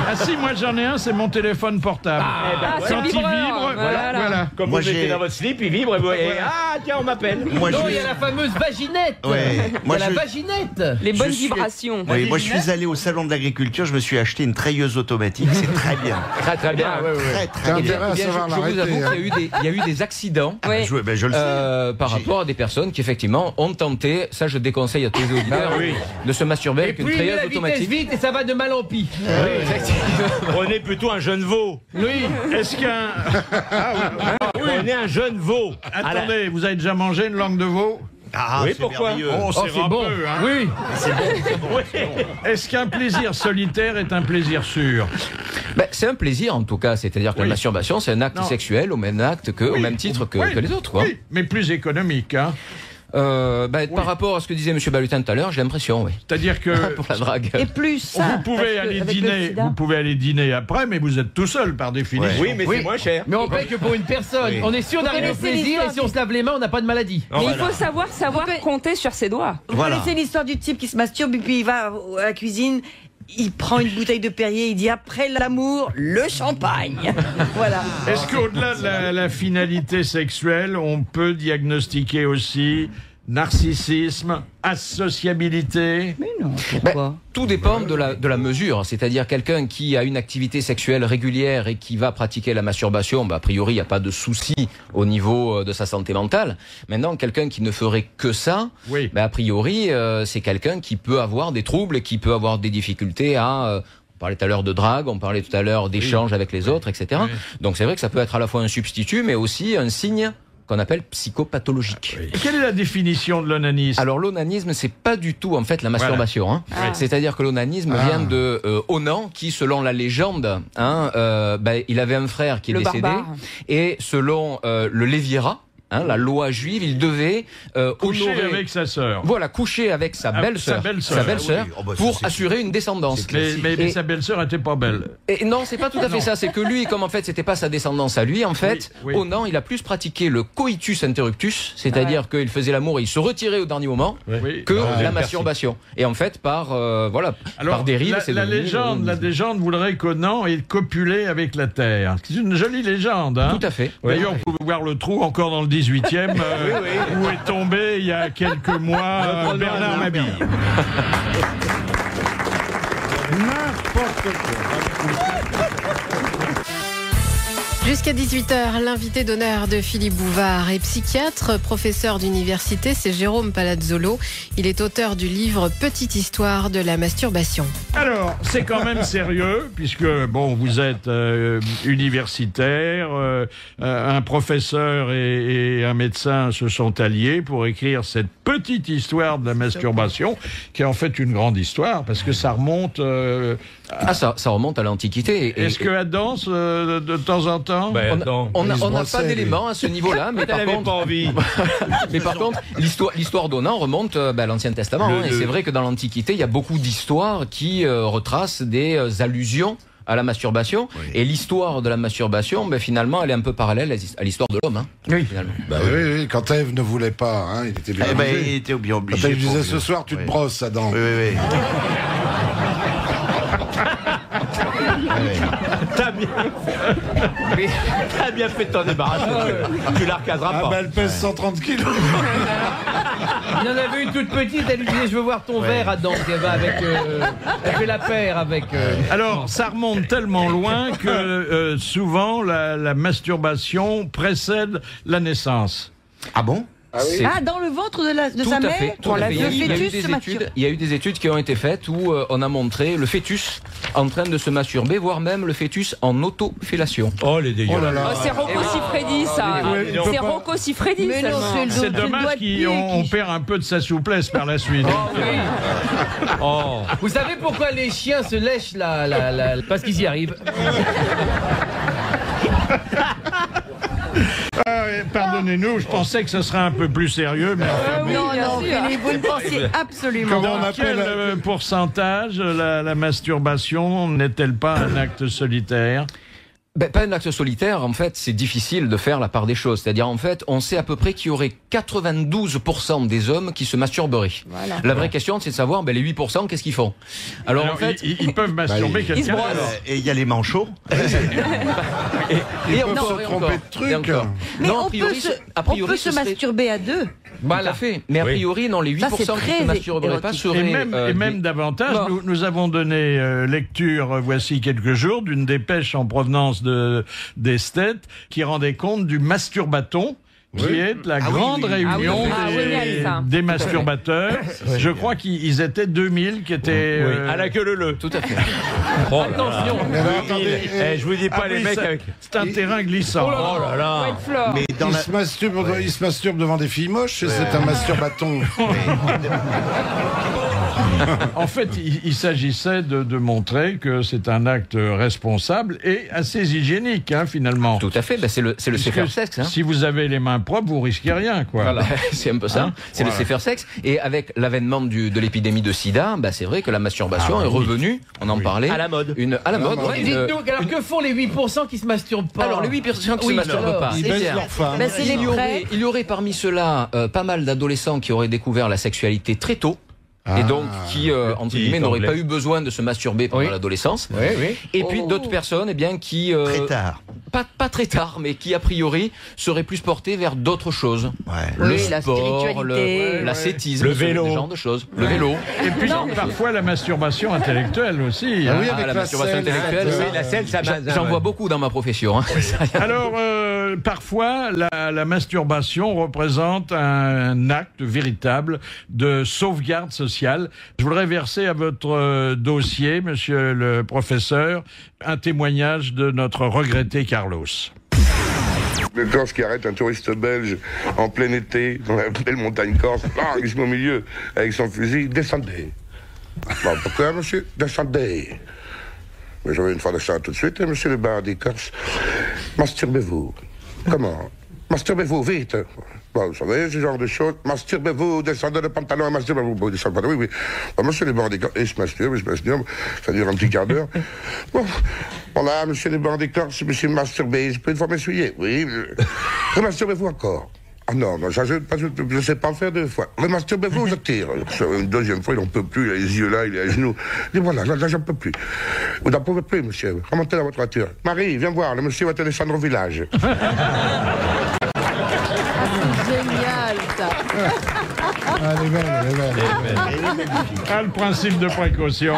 Ah si, moi j'en ai un, c'est mon téléphone portable. Ah, c'est Quand le il vibre, vibreur. voilà. Comme Moi, vous mettez j'ai- dans votre slip, il vibre et vous. Et ah, tiens, on m'appelle. Moi, Non, je- il y a la fameuse vaginette. Ouais. Il y Moi, a la je- vaginette. Les bonnes Je suis- vibrations. Oui, moi, je suis allé au salon de l'agriculture, je me suis acheté une treilleuse automatique, c'est très bien. Très, très bien. Très, T'as très bien. intérêt à Eh bien, savoir je vous avoue l'arrêter. qu'il y a eu des accidents. Ouais. Je le sais. Par rapport à des personnes qui effectivement ont tenté, ça je déconseille à tous les auditeurs, Ah oui. de se masturber Et avec une puis, treilleuse la vitesse automatique. vite et ça va de mal en pis. Prenez plutôt un jeune veau. Oui, est-ce qu'un. Prenez un jeune veau. Attendez, vous avez déjà mangé une langue de veau? Ah, oui, c'est pourquoi merveilleux. Oh, c'est c'est bon. râpeux, hein. Oui. Est-ce qu'un plaisir solitaire est un plaisir sûr? Ben, c'est un plaisir en tout cas, c'est-à-dire que Oui. la masturbation c'est un acte Non. sexuel au même acte que, au Oui. même titre que, Oui. que les autres. Quoi. Oui, mais plus économique. Hein. Par rapport à ce que disait M. Balutin tout à l'heure, j'ai l'impression, oui. C'est-à-dire que Pour la drague. Et plus ça. vous pouvez aller dîner, vous pouvez aller dîner après, mais vous êtes tout seul par définition. Oui, mais c'est moins cher. Mais on paye que pour une personne. Oui. On est sûr d'arriver au connaissez plaisir l'histoire et si on se lave les mains, on n'a pas de maladie. Non, Mais voilà. il faut savoir compter sur ses doigts. Vous Voilà. connaissez l'histoire du type qui se masturbe et puis il va à la cuisine, il prend une bouteille de Perrier, il dit après l'amour, le champagne. Voilà. Est-ce qu'au-delà de la finalité sexuelle, on peut diagnostiquer aussi narcissisme, associabilité? Mais non, Ben, pourquoi tout dépend de la mesure. C'est-à-dire quelqu'un qui a une activité sexuelle régulière et qui va pratiquer la masturbation, ben, a priori, il n'y a pas de souci au niveau de sa santé mentale. Maintenant, quelqu'un qui ne ferait que ça, Oui. ben, a priori, c'est quelqu'un qui peut avoir des troubles et qui peut avoir des difficultés à... on parlait tout à l'heure de drague, on parlait tout à l'heure d'échange avec les autres, etc. Oui. Donc c'est vrai que ça peut être à la fois un substitut, mais aussi un signe qu'on appelle psychopathologique. Et quelle est la définition de l'onanisme? Alors l'onanisme, c'est pas du tout en fait la masturbation. Hein. Ah. C'est-à-dire que l'onanisme vient de Onan, qui selon la légende, il avait un frère qui est Le décédé, barbare. et selon le Lévirat, la loi juive, il devait Coucher honorer, avec sa sœur. voilà, coucher avec sa Ah, belle-sœur, sa belle-sœur. Ah oui. Oh, bah, ça, pour c'est- assurer une descendance. Mais Et- sa belle-sœur était pas belle. Et non, c'est pas tout à fait ça. C'est que lui, comme en fait, c'était pas sa descendance à lui, en fait, Oui, oui. Onan, il a plus pratiqué le coitus interruptus, c'est-à-dire qu'il faisait l'amour et il se retirait au dernier moment, Oui. que Ah, la merci. masturbation. Et en fait, par Alors, par dérive, c'est la devenu légende voudrait qu'Onan ait copulé avec la terre. C'est une jolie légende. Hein. Tout à fait. D'ailleurs, vous pouvez voir le trou encore dans le 18e, où est tombé il y a quelques mois Bernard Mabille. N'importe quoi. Jusqu'à 18h, l'invité d'honneur de Philippe Bouvard est psychiatre, professeur d'université, c'est Jérôme Palazzolo. Il est auteur du livre Petite histoire de la masturbation. Alors, c'est quand même sérieux, puisque, bon, vous êtes universitaire, un professeur et un médecin se sont alliés pour écrire cette petite histoire de la masturbation, qui est en fait une grande histoire, parce que ça remonte... ça remonte à l'Antiquité. Et- Est-ce que Adam, de temps en temps... Ben, on attends. n'a pas d'éléments à ce niveau-là, mais Elle par avait contre, pas envie. mais par contre, l'histoire d'Onan remonte à l'Ancien Testament. Et c'est vrai que dans l'Antiquité, il y a beaucoup d'histoires qui retracent des allusions à la masturbation. Oui. Et l'histoire de la masturbation, finalement, elle est un peu parallèle à l'histoire de l'homme. Hein, finalement. Bah oui, quand Ève ne voulait pas, hein, il était bien Eh ben, obligé. il était bien Quand obligé. elle disait pour- ce soir, tu te Ouais. brosses, Adam. Oui, oui, oui. Ta T'as bien fait de t'en débarrasser. Tu la recaseras Ah pas. bah elle pèse 130 kilos. Il en avait une toute petite, elle lui disait je veux voir ton verre, Adam. Elle va avec. Elle fait la paire avec. Alors, ça remonte tellement loin que souvent la masturbation précède la naissance. Ah bon? Ah, dans le ventre de Tout sa à mère fait. Tout à fait. Le Il y a eu fœtus des se masturbe. études. Il y a eu des études qui ont été faites où on a montré le fœtus en train de se masturber, voire même le fœtus en autofellation. Oh les dégueulasses. Oh là là. Oh, c'est Rocco Siffredi, ça. C'est Rocco Siffredi, Mais non, seulement. c'est C'est dommage qu'on perd un peu de sa souplesse par la suite. Oh. Vous savez pourquoi les chiens se lèchent parce qu'ils y arrivent. Pardonnez-nous, je pensais que ce serait un peu plus sérieux, mais Non, non, Philippe, vous ne pensez absolument Comment on dans appelle quel pourcentage la masturbation n'est-elle pas un acte solitaire? Ben, pas un acte solitaire, en fait, c'est difficile de faire la part des choses. C'est-à-dire, en fait, on sait à peu près qu'il y aurait 92% des hommes qui se masturberaient. Voilà. La vraie question, c'est de savoir, ben, les 8%, qu'est-ce qu'ils font? Alors, en fait, ils peuvent masturber Ils se quelqu'un. brossent. Et il y a les manchots. et peuvent encore, se et tromper encore, de trucs. et encore. Mais Non, on peut se ce serait- masturber à deux. Tout à fait. Mais a priori, non, les 8% Ça, c'est qui très se masturberaient pas érotique. seraient... Et même davantage, Bon. nous avons donné lecture, voici quelques jours, d'une dépêche en provenance des States qui rendait compte du masturbaton, qui est la grande réunion génial, ça. des masturbateurs. Je crois qu'ils étaient 2000 qui étaient... À la queue le. Tout à fait. Oh Attention. Mais alors, attendez, je vous dis pas Ah les oui, mecs ça- avec. C'est un terrain glissant. Oh là là. White Floor. Mais dans la... il se masturbe devant des filles moches, c'est un masturbaton. En fait, il s'agissait de montrer que c'est un acte responsable et assez hygiénique, hein, finalement. Tout à fait. Ben, c'est le Puisque safer sexe. Hein. Si vous avez les mains propres, vous risquez rien, quoi. Voilà, c'est un peu ça. Hein, c'est voilà. le safer sexe. Et avec l'avènement de l'épidémie de sida, bah, c'est vrai que la masturbation est revenue. On en parlait. À la mode. À la mode. ouais, Dites-nous, alors que font les 8% qui se masturbent pas? Alors, les 8% qui Oui, se masturbent alors, pas. Ils eh baissent bien, leurs femmes. Ben, c'est les prêts. il y aurait parmi ceux-là pas mal d'adolescents qui auraient découvert la sexualité très tôt. Et donc, qui, entre petit guillemets, n'auraient anglais. pas eu besoin de se masturber pendant Oui. l'adolescence. Oui, oui. Et puis d'autres personnes, eh bien, qui... Très tard. Pas très tard, mais qui, a priori, seraient plus portées vers d'autres choses. Ouais. Le Oui, la sport, spiritualité. l'ascétisme, Le ce vélo. genre de choses. Le vélo. Et puis, parfois, la masturbation intellectuelle aussi. Ah hein. oui, avec la la masturbation selle, intellectuelle, Oui, la selle, ça J'en vois beaucoup dans ma profession. Hein. Alors, parfois, la masturbation représente un acte véritable de sauvegarde sociale. Je voudrais verser à votre dossier, monsieur le professeur, un témoignage de notre regretté Carlos. Le Corse qui arrête un touriste belge en plein été dans la belle montagne corse, il se met au milieu avec son fusil, descendez. Bon, pourquoi, monsieur? Descendez. Mais j'avais une fois de ça tout de suite, monsieur le bar des Corses. Masturbez-vous. Comment? Masturbez-vous, vite. Bon, vous savez, ce genre de choses. Masturbez-vous, descendez le pantalon, masturbez-vous. Bon, descendez le pantalon, oui, oui. Bon, monsieur le bar des Corses, il se masturbe, ça dure un petit quart d'heure. Bon, voilà, monsieur le bar des Corses, monsieur masturbé, je peux une fois m'essuyer, oui. Masturbez-vous encore. Ah non, non, ça, je ne sais pas en faire deux fois. Mais masturbez-vous, je tire. Une deuxième fois, il n'en peut plus, il a les yeux là, il est à genoux. Et voilà, là, j'en peux plus. Vous n'en pouvez plus, monsieur. Remontez dans votre voiture. Marie, viens voir, le monsieur va te descendre au village. Génial, ça. Elle est belle, elle est belle. Ah, le principe de précaution.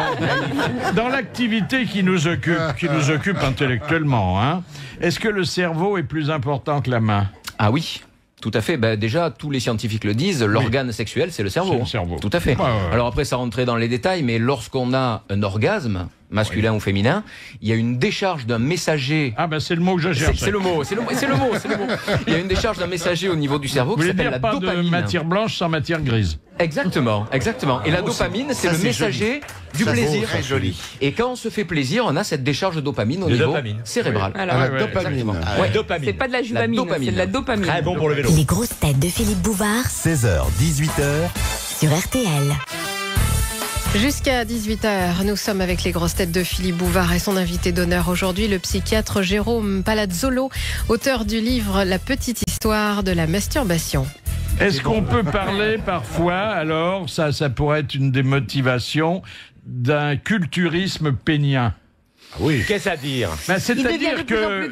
Dans l'activité qui nous occupe intellectuellement, hein, est-ce que le cerveau est plus important que la main? Ah oui. Tout à fait. Ben, déjà, tous les scientifiques le disent, l'organe sexuel, c'est le cerveau. C'est le cerveau. Tout à fait. Ouais, ouais. Alors après, ça rentrait dans les détails, mais lorsqu'on a un orgasme, masculin ou féminin, il y a une décharge d'un messager. Ah ben c'est le mot que je cherche. C'est le mot. Il y a une décharge d'un messager au niveau du cerveau Vous qui voulez s'appelle dire la pas dopamine. de matière blanche sans matière grise? Exactement. Et la dopamine, c'est ça, le c'est messager du Ça, c'est plaisir. très joli. Et quand on se fait plaisir, on a cette décharge de dopamine au De niveau dopamine. céréral. Alors, La ouais, dopamine. exactement. Ah, Ouais. Dopamine. c'est pas de la juvamine, dopamine. c'est de la dopamine. Très bon pour le vélo. Les grosses têtes de Philippe Bouvard 16h, 18h, sur RTL. Jusqu'à 18h, nous sommes avec les grosses têtes de Philippe Bouvard et son invité d'honneur aujourd'hui, le psychiatre Jérôme Palazzolo, auteur du livre La petite histoire de la masturbation. Est-ce qu'on peut parler parfois, alors, ça pourrait être une des motivations, d'un culturisme pénien? Oui. Qu'est-ce à dire? C'est-à-dire que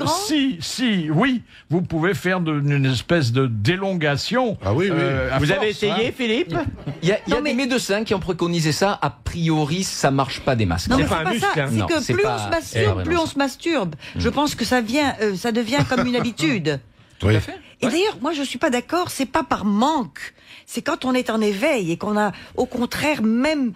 oui, vous pouvez faire une espèce d'élongation. Ah oui, oui. Vous avez essayé, Philippe? Il y a des médecins qui ont préconisé ça. A priori, ça marche pas des masques. Non, mais C'est pas un muscle, ça. hein. C'est Non, que c'est plus pas- on se masturbe, plus on se masturbe. Je pense que ça devient comme une habitude. Oui. Et d'ailleurs, moi, je suis pas d'accord. C'est pas par manque. C'est quand on est en éveil et qu'on a, au contraire, même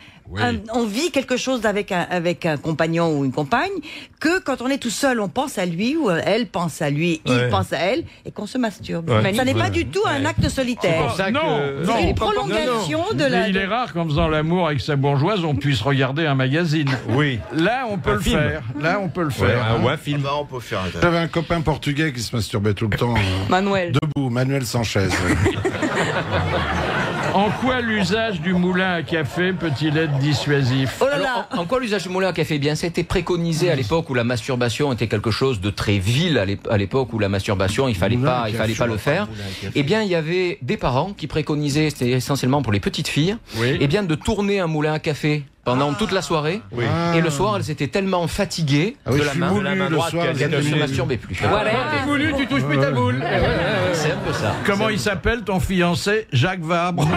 on vit quelque chose avec un compagnon ou une compagne, que quand on est tout seul, on pense à lui ou elle pense à lui, il pense à elle, et qu'on se masturbe. Ouais. Ça n'est pas du tout un acte solitaire. C'est pour ça que- C'est une prolongation de la. Mais il est rare qu'en faisant l'amour avec sa bourgeoise, on puisse regarder un magazine. Oui. Là, on peut le film. faire. Là, on peut le faire. Ou un film. On peut faire un... J'avais un copain portugais qui se masturbait tout le temps. Manuel. Debout, Manuel Sanchez. En quoi l'usage du moulin à café peut-il être dissuasif? Oh là Alors, là. en quoi l'usage du moulin à café? Bien, c'était préconisé à l'époque où la masturbation était quelque chose de très vil, à l'époque où la masturbation, il fallait pas le faire. Eh bien, il y avait des parents qui préconisaient, c'était essentiellement pour les petites filles, eh bien, de tourner un moulin à café pendant toute la soirée. Oui. Et le soir, elles étaient tellement fatiguées Ah oui, de je la suis main, moulu le droite soir, qu'elle qu'elles ne se Moulu. masturbaient plus. Voilà. T'es voulu, tu touches plus ta boule. C'est un peu ça. Comment il s'appelle ton fiancé? Jacques Vabre.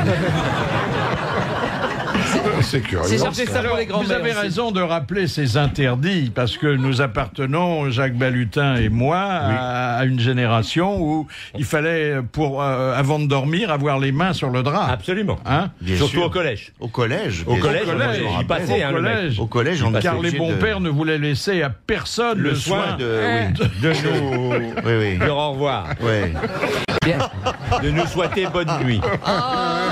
C'est curieux. C'est chercher ça pour les Vous grands-mères. avez raison de rappeler ces interdits, parce que nous appartenons, Jacques Balutin et moi, à une génération où il fallait, avant de dormir, avoir les mains sur le drap. Absolument. Hein? Bien Surtout sûr. au collège. Au collège. Au bien sûr. collège, moi, j'y passais, hein, Au le mec. collège. Au collège, on Car était les obligé bons de- pères ne voulaient laisser à personne Le le soin soin. de nous Oui, oui. dire au revoir. Ouais. De nous souhaiter bonne nuit.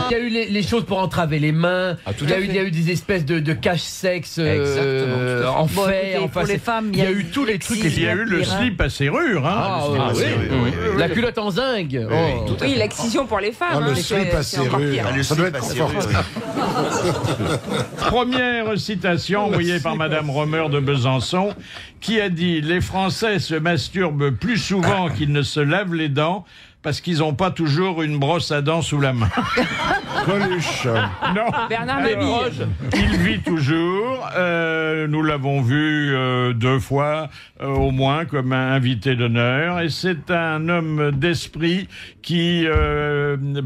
Il y a eu les choses pour entraver les mains. tout Il y à a eu, fait. il y a eu des espèces de cache-sexe Exactement, tout à fait. en Bon, fer. écoutez, pour les femmes, il y a eu tous les trucs. Il y a eu le slip à serrure. Hein? Ah, slip à oui. serrure, oui, oui. La culotte en zingue. Oh. Tout à Oui, fait. l'excision pour les femmes. Ah, le hein, slip c'est à encore serrure. pire. Ah, le Ça doit slip être à serrure, confortable. Première citation envoyée par Madame Romer de Besançon, qui a dit « Les Français se masturbent plus souvent qu'ils ne se lavent les dents parce qu'ils n'ont pas toujours une brosse à dents sous la main. » Coluche. Non. Bernard Alors, Mabille. il vit toujours. Nous l'avons vu 2 fois au moins comme un invité d'honneur. Et c'est un homme d'esprit qui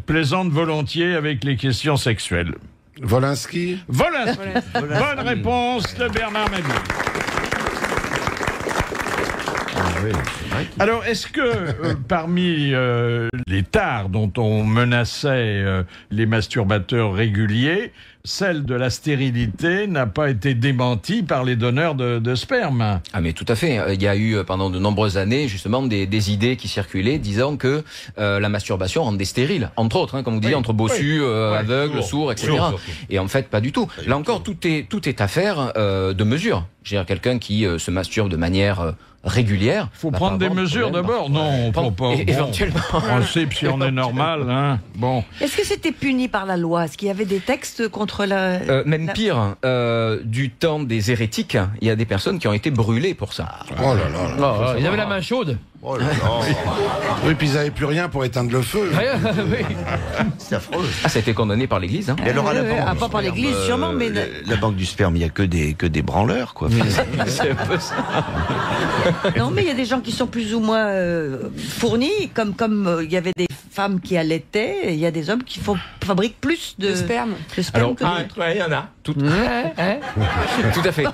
plaisante volontiers avec les questions sexuelles. Volinsky. Voilà. Bonne réponse de Bernard Mabille. Alors, est-ce que parmi les tares dont on menaçait les masturbateurs réguliers, celle de la stérilité n'a pas été démentie par les donneurs de sperme? Ah mais tout à fait. Il y a eu pendant de nombreuses années justement des idées qui circulaient disant que la masturbation rendait stérile, entre autres, hein, comme vous disiez, entre bossus, aveugles, sourds, etc. Et en fait, pas du tout. Là encore, tout est affaire de mesure. Je veux dire, quelqu'un qui se masturbe de manière régulière. Faut prendre des mesures d'abord. Non, on prend pas. Bon, éventuellement. on sait si on est normal, hein. Bon. Est-ce que c'était puni par la loi? Est-ce qu'il y avait des textes contre la... Même pire, du temps des hérétiques, il y a des personnes qui ont été brûlées pour ça. Oh là là. Oh, ils avaient la main chaude. Oh là là. Oui, puis ils n'avaient plus rien pour éteindre le feu. Oui. C'est affreux. Ah, ça a été condamné par l'Église. Hein. Et alors à la banque Ah, du pas par sperme, l'Église, sûrement, mais... la banque du sperme, il n'y a que des branleurs, quoi. C'est un peu ça. Non, mais il y a des gens qui sont plus ou moins fournis, comme il y avait des femmes qui allaitaient, et il y a des hommes qui fabriquent plus de sperme. Alors, que d'autres. Il y en a. Tout à fait.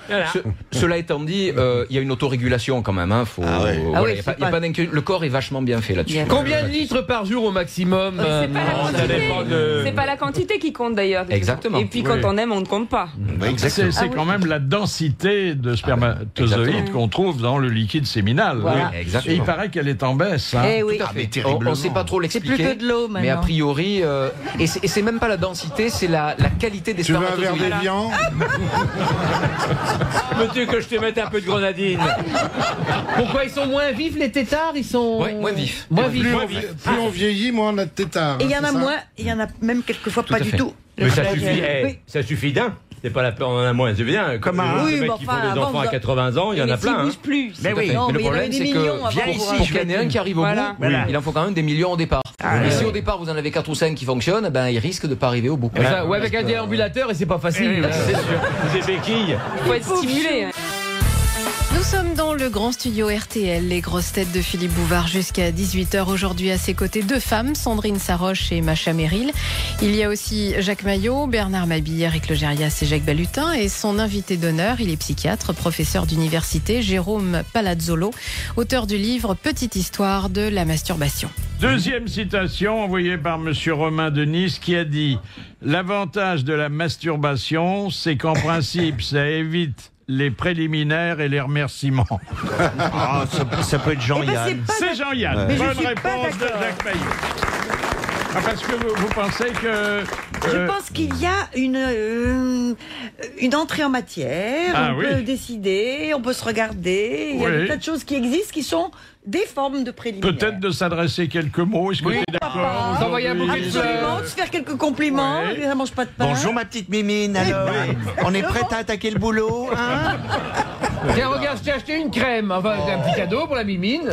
Cela étant dit, il y a une autorégulation quand même. Hein. Faut, Ah ouais. voilà, Ah oui, y a c'est pas d'inquiétude. Le corps est vachement bien fait là-dessus. Bien. Combien de litres par jour au maximum C'est pas la ça quantité. dépend de- C'est pas la quantité qui compte d'ailleurs. Exactement. Et puis quand on aime, on ne compte pas. Oui, exactement. C'est quand même la densité de spermatozoïdes Exactement. qu'on trouve dans le liquide séminal. Voilà. Oui, exactement. Et il paraît qu'elle est en baisse. Hein. Eh oui. Ah, mais On terriblement. ne sait pas trop C'est l'expliquer. plus que de l'eau maintenant. Mais a priori, et c'est même pas la densité, c'est la qualité des Tu veux un verre spermatozoïdes. d'évian? Veux-tu que je te mette un peu de grenadine? Pourquoi ils sont moins vifs les tétards? Ils sont Ouais, moins vifs. Moins vifs. Plus on vieillit, moins on a de tétards. Et il y en c'est a ça moins, il y en a même quelquefois pas à du fait. tout. Mais ça Le suffit, flagelle. Oui. ça suffit d'un. C'est pas la peur, on en a moins. C'est bien. Comme un- les Oui, mecs mais qui enfin, font des avant, enfants à vous- 80 ans, il y en Mais a plein. s'ils Hein. bougent plus. Mais oui, Non, mais mais le il y en problème avait des c'est millions que avant pour qu'il y en ait un qui arrive au Voilà. bout, il en faut quand même des millions au départ. Et si au départ vous en avez 4 ou 5 qui fonctionnent, ben ils risquent de pas arriver au bout. Ça, ouais, avec un déambulateur et c'est pas facile. C'est sûr. Des béquilles. Il faut être stimulé. hein. Nous sommes dans le grand studio RTL, les grosses têtes de Philippe Bouvard jusqu'à 18h aujourd'hui. À ses côtés, 2 femmes, Sandrine Saroche et Macha Merrill. Il y a aussi Jacques Maillot, Bernard Mabille, Eric Logérias et Jacques Balutin. Et son invité d'honneur, il est psychiatre, professeur d'université, Jérôme Palazzolo, auteur du livre Petite histoire de la masturbation. Deuxième citation envoyée par Monsieur Romain de Nice qui a dit « L'avantage de la masturbation, c'est qu'en principe, ça évite les préliminaires et les remerciements. » Ah, ça peut être Jean-Yann. C'est Jean-Yann. Mais Bonne réponse de Jacques Maillot. Ah, parce que vous pensez que... Je pense qu'il y a une entrée en matière, on peut décider, on peut se regarder, il y a des tas de choses qui existent qui sont des formes de préliminaires. Peut-être de s'adresser quelques mots, est-ce que tu es d'accord? D'envoyer un bouquet de fleurs, de se faire quelques compliments, ça mange pas de pain. Bonjour ma petite Mimine, alors on est prête à attaquer le boulot, hein? Tiens, regarde, je t'ai acheté une crème. Enfin, un petit cadeau pour la Mimine.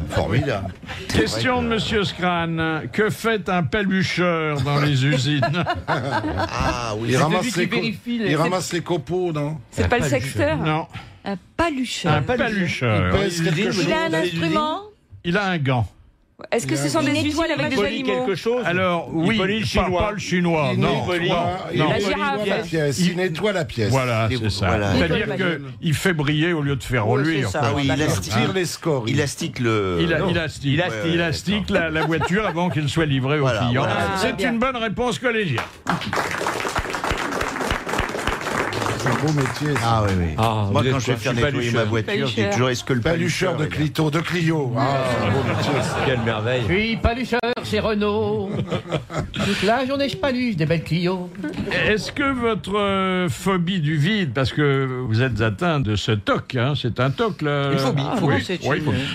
Formidable. Question de Monsieur Scran. Que fait un palucheur dans les usines? Ah oui, il ramasse les copeaux, non? C'est pas le sexteur? Non. Un palucheur. Un palucheur. Il a un instrument? Il a un gant. Est-ce que ce sont des usines avec des animaux? quelque chose? Alors, oui, pas le chinois. Non. La girafe. Il nettoie la pièce. Voilà, c'est ça. Voilà. C'est-à-dire qu'il fait briller au lieu de faire reluire. Ah oui, il tire les scores. Il astique le... Il astique la voiture avant qu'elle soit livrée au client. Voilà. C'est une bonne réponse collégiale. C'est un beau métier. Ça. Ah oui, oui. Ah, moi, quand je vais faire nettoyer ma voiture, je dis toujours, est-ce que le palucheur de Clito, de Clio. Ah, c'est un beau métier. Quelle merveille. Puis palucheur chez Renault. Toute la journée, je paluche des belles Clio. Est-ce que votre phobie du vide, parce que vous êtes atteint de ce TOC, hein, c'est un TOC là. Une phobie.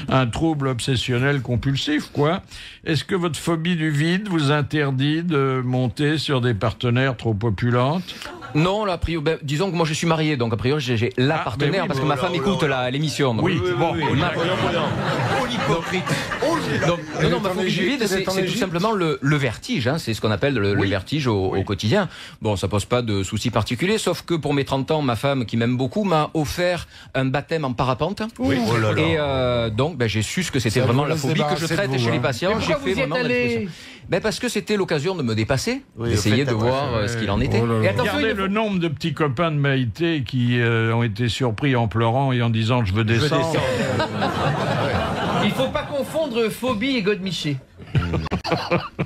Un trouble obsessionnel compulsif, quoi. Est-ce que votre phobie du vide vous interdit de monter sur des partenaires trop opulentes? Non, là, disons que moi je suis marié, donc a priori j'ai la partenaire, parce que ma femme écoute l'émission. Oui, bon. Non, ma phobie du vide, c'est tout simplement le vertige, hein, c'est ce qu'on appelle le vertige au quotidien. Bon, ça pose pas de soucis particuliers, sauf que pour mes 30 ans, ma femme, qui m'aime beaucoup, m'a offert un baptême en parapente. Oui. Et donc, j'ai su ce que c'était vraiment la phobie que je traite chez les patients. J'ai fait vraiment parce que c'était l'occasion de me dépasser, d'essayer de voir ce qu'il en était. Et regardez le nombre de petits copains de Maïté qui ont été surpris en pleurant et en disant « je veux descendre ». Il faut pas confondre phobie et godemiché.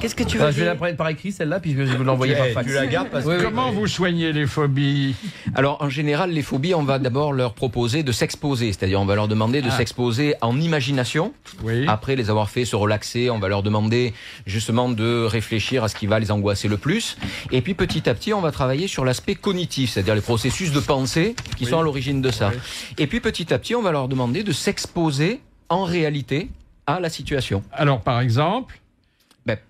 Qu'est-ce que tu veux dire? Je vais la prendre par écrit celle-là, puis je vais vous l'envoyer par fax. Tu la gardes parce que... Comment vous soignez les phobies? Alors en général, les phobies, on va d'abord leur proposer de s'exposer, c'est-à-dire on va leur demander de s'exposer en imagination. Oui. Après les avoir fait se relaxer, on va leur demander justement de réfléchir à ce qui va les angoisser le plus. Et puis petit à petit, on va travailler sur l'aspect cognitif, c'est-à-dire les processus de pensée qui sont à l'origine de ça. Et puis petit à petit, on va leur demander de s'exposer en réalité à la situation. Alors par exemple?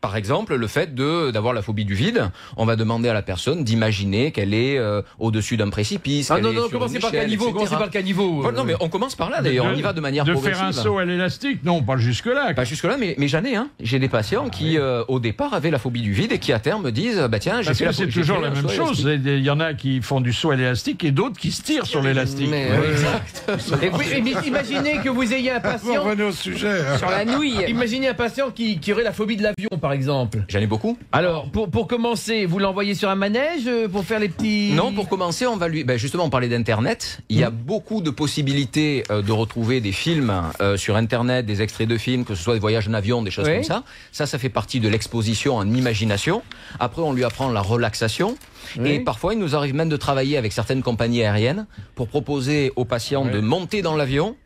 Par exemple, le fait d'avoir la phobie du vide, on va demander à la personne d'imaginer qu'elle est au-dessus d'un précipice. Ah non, commencez par quel niveau, Non, mais on commence par là, d'ailleurs, on y va de manière progressive. De faire un saut à l'élastique? Non, pas jusque-là. Pas jusque-là, mais j'en ai, hein. J'ai des patients qui, au départ, avaient la phobie du vide et qui, à terme, me disent, tiens, j'ai fait la phobie. C'est toujours la même chose. Il y en a qui font du saut à l'élastique et d'autres qui se tirent sur l'élastique. Exact. Imaginez que vous ayez un patient... Revenez au sujet. Sur la nouille. Imaginez un patient qui aurait la phobie de l'avion, par exemple. J'en ai beaucoup. Alors, pour commencer, vous l'envoyez sur un manège pour faire les petits... Non, pour commencer, on va lui... justement, on parlait d'Internet. Il y a beaucoup de possibilités de retrouver des films sur Internet, des extraits de films, que ce soit des voyages en avion, des choses comme ça. Ça fait partie de l'exposition en imagination. Après, on lui apprend la relaxation. Et parfois, il nous arrive même de travailler avec certaines compagnies aériennes pour proposer aux patients de monter dans l'avion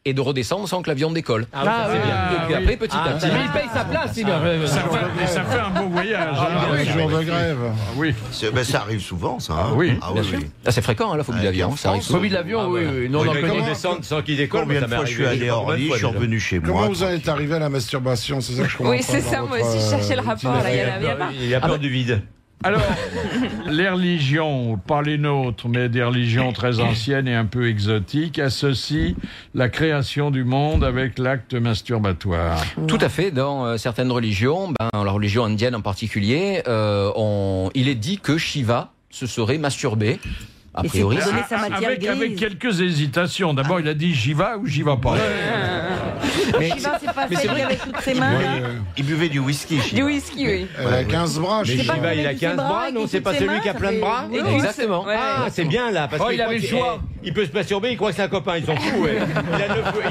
et de redescendre sans que l'avion décolle. C'est bien. Et puis après, petit à petit... Mais il paye sa place, ça fait un beau voyage. Jour de grève. Oui. Ça arrive souvent, ça. Hein. Oui, bien sûr. C'est fréquent, la phobie de l'avion. Ça arrive souvent. Phobie de l'avion, oui. Non, on connaît descendre sans qu'il décolle. Combien de fois je suis allé à Orly, je suis revenu chez moi. Comment vous en êtes arrivé à la masturbation? C'est ça que je comprends. Oui, c'est ça, moi aussi, je cherchais le rapport. Il a peur du vide. Alors, les religions, pas les nôtres, mais des religions très anciennes et un peu exotiques, associent la création du monde avec l'acte masturbatoire. Tout à fait. Dans certaines religions, la religion indienne en particulier, il est dit que Shiva se serait masturbé A Et priori, c'est pour donner sa matière avec grise. quelques hésitations. D'abord, il a dit j'y vais ou j'y vais pas. Shiva, c'est pas mais c'est ça, il vrai avait toutes ses mains. là. Il buvait du whisky. Du whisky, oui. Elle a 15 bras. Mais C'est pas Shiva, qu'on il met a tous ses 15 bras, non? et C'est toutes pas ses celui mains, qui a ça plein de fait- bras? Oui, Et Exactement. Ouais. Ah, c'est bien là, parce Oh, qu'il il avait le choix. il peut se masturber, il croit que c'est un copain, il s'en fout. Ouais.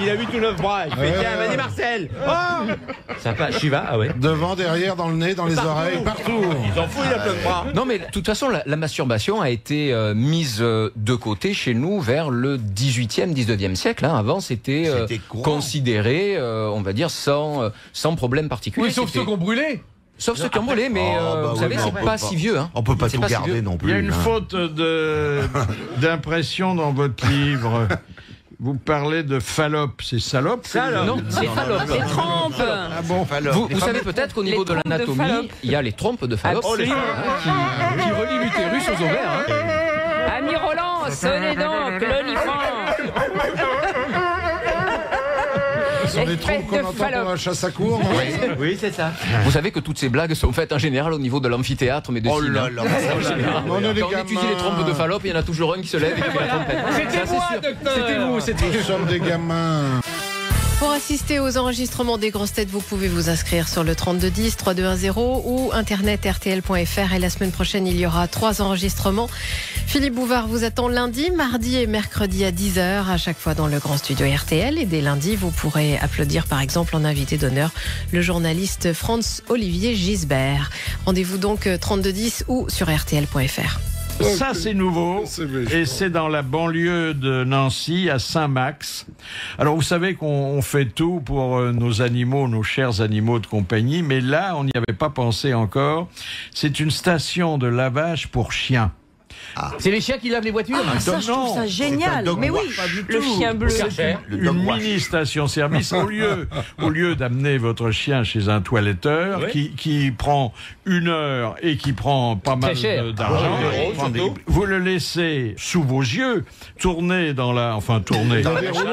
Il a 8 ou 9 bras. Il fait tiens, vas-y Marcel. Oh sympa, Shiva, ah ouais. Devant, derrière, dans le nez, dans les oreilles, partout. Il s'en fout, il a plein de bras. Non, mais de toute façon, la masturbation a été mise de côté chez nous vers le 18e, 19e siècle. Hein. Avant, c'était courant. considéré, on va dire, sans problème particulier. Oui, sauf C'était- ceux qui ont brûlé. Sauf ceux qui ont brûlé, mais vous savez, mais on c'est peut pas si vieux. Hein. On peut pas C'est tout si garder vieux. non Il y a plus. une hein. faute d'impression dans votre livre. Vous parlez de Fallope, c'est salope? Non, c'est Fallope. Les trompes. Ah bon? Vous savez peut-être qu'au niveau de trompes de l'anatomie, Fallope. il y a les trompes de Fallope Absolument. qui relient l'utérus aux ovaires. Hein. Ami Roland, sonnez donc, l'olifant. Ce sont les Espèce trompes qu'on de entend pour Fallope. la chasse à courre. non Oui, c'est ça. Vous savez que toutes ces blagues sont faites en général au niveau de l'amphithéâtre, mais de Oh cinéma. là là. En général. On est des Quand on étudie gamins. les trompes de Fallope, il y en a toujours un qui se lève et qui fait la trompette. C'était Ça, moi, c'est sûr. docteur. C'était vous, c'était Nous sommes des gamins. Pour assister aux enregistrements des grosses têtes, vous pouvez vous inscrire sur le 3210, 3210 ou internet rtl.fr. Et la semaine prochaine, il y aura 3 enregistrements. Philippe Bouvard vous attend lundi, mardi et mercredi à 10h, à chaque fois dans le grand studio RTL. Et dès lundi, vous pourrez applaudir par exemple en invité d'honneur le journaliste Franz-Olivier Gisbert. Rendez-vous donc 3210 ou sur rtl.fr. Ça, c'est nouveau. C'est méchant. Et c'est dans la banlieue de Nancy, à Saint-Max. Alors, vous savez qu'on fait tout pour nos animaux, nos chers animaux de compagnie. Mais là, on n'y avait pas pensé encore. C'est une station de lavage pour chiens. C'est les chiens qui lavent les voitures. Ah, ça, je trouve ça génial. Mais oui. Le chien bleu. Une mini station-service. Au lieu d'amener votre chien chez un toiletteur qui prend 1 heure et qui prend pas mal d'argent, vous le laissez sous vos yeux tourner dans la... Enfin, tourner. Il y a des rouleaux.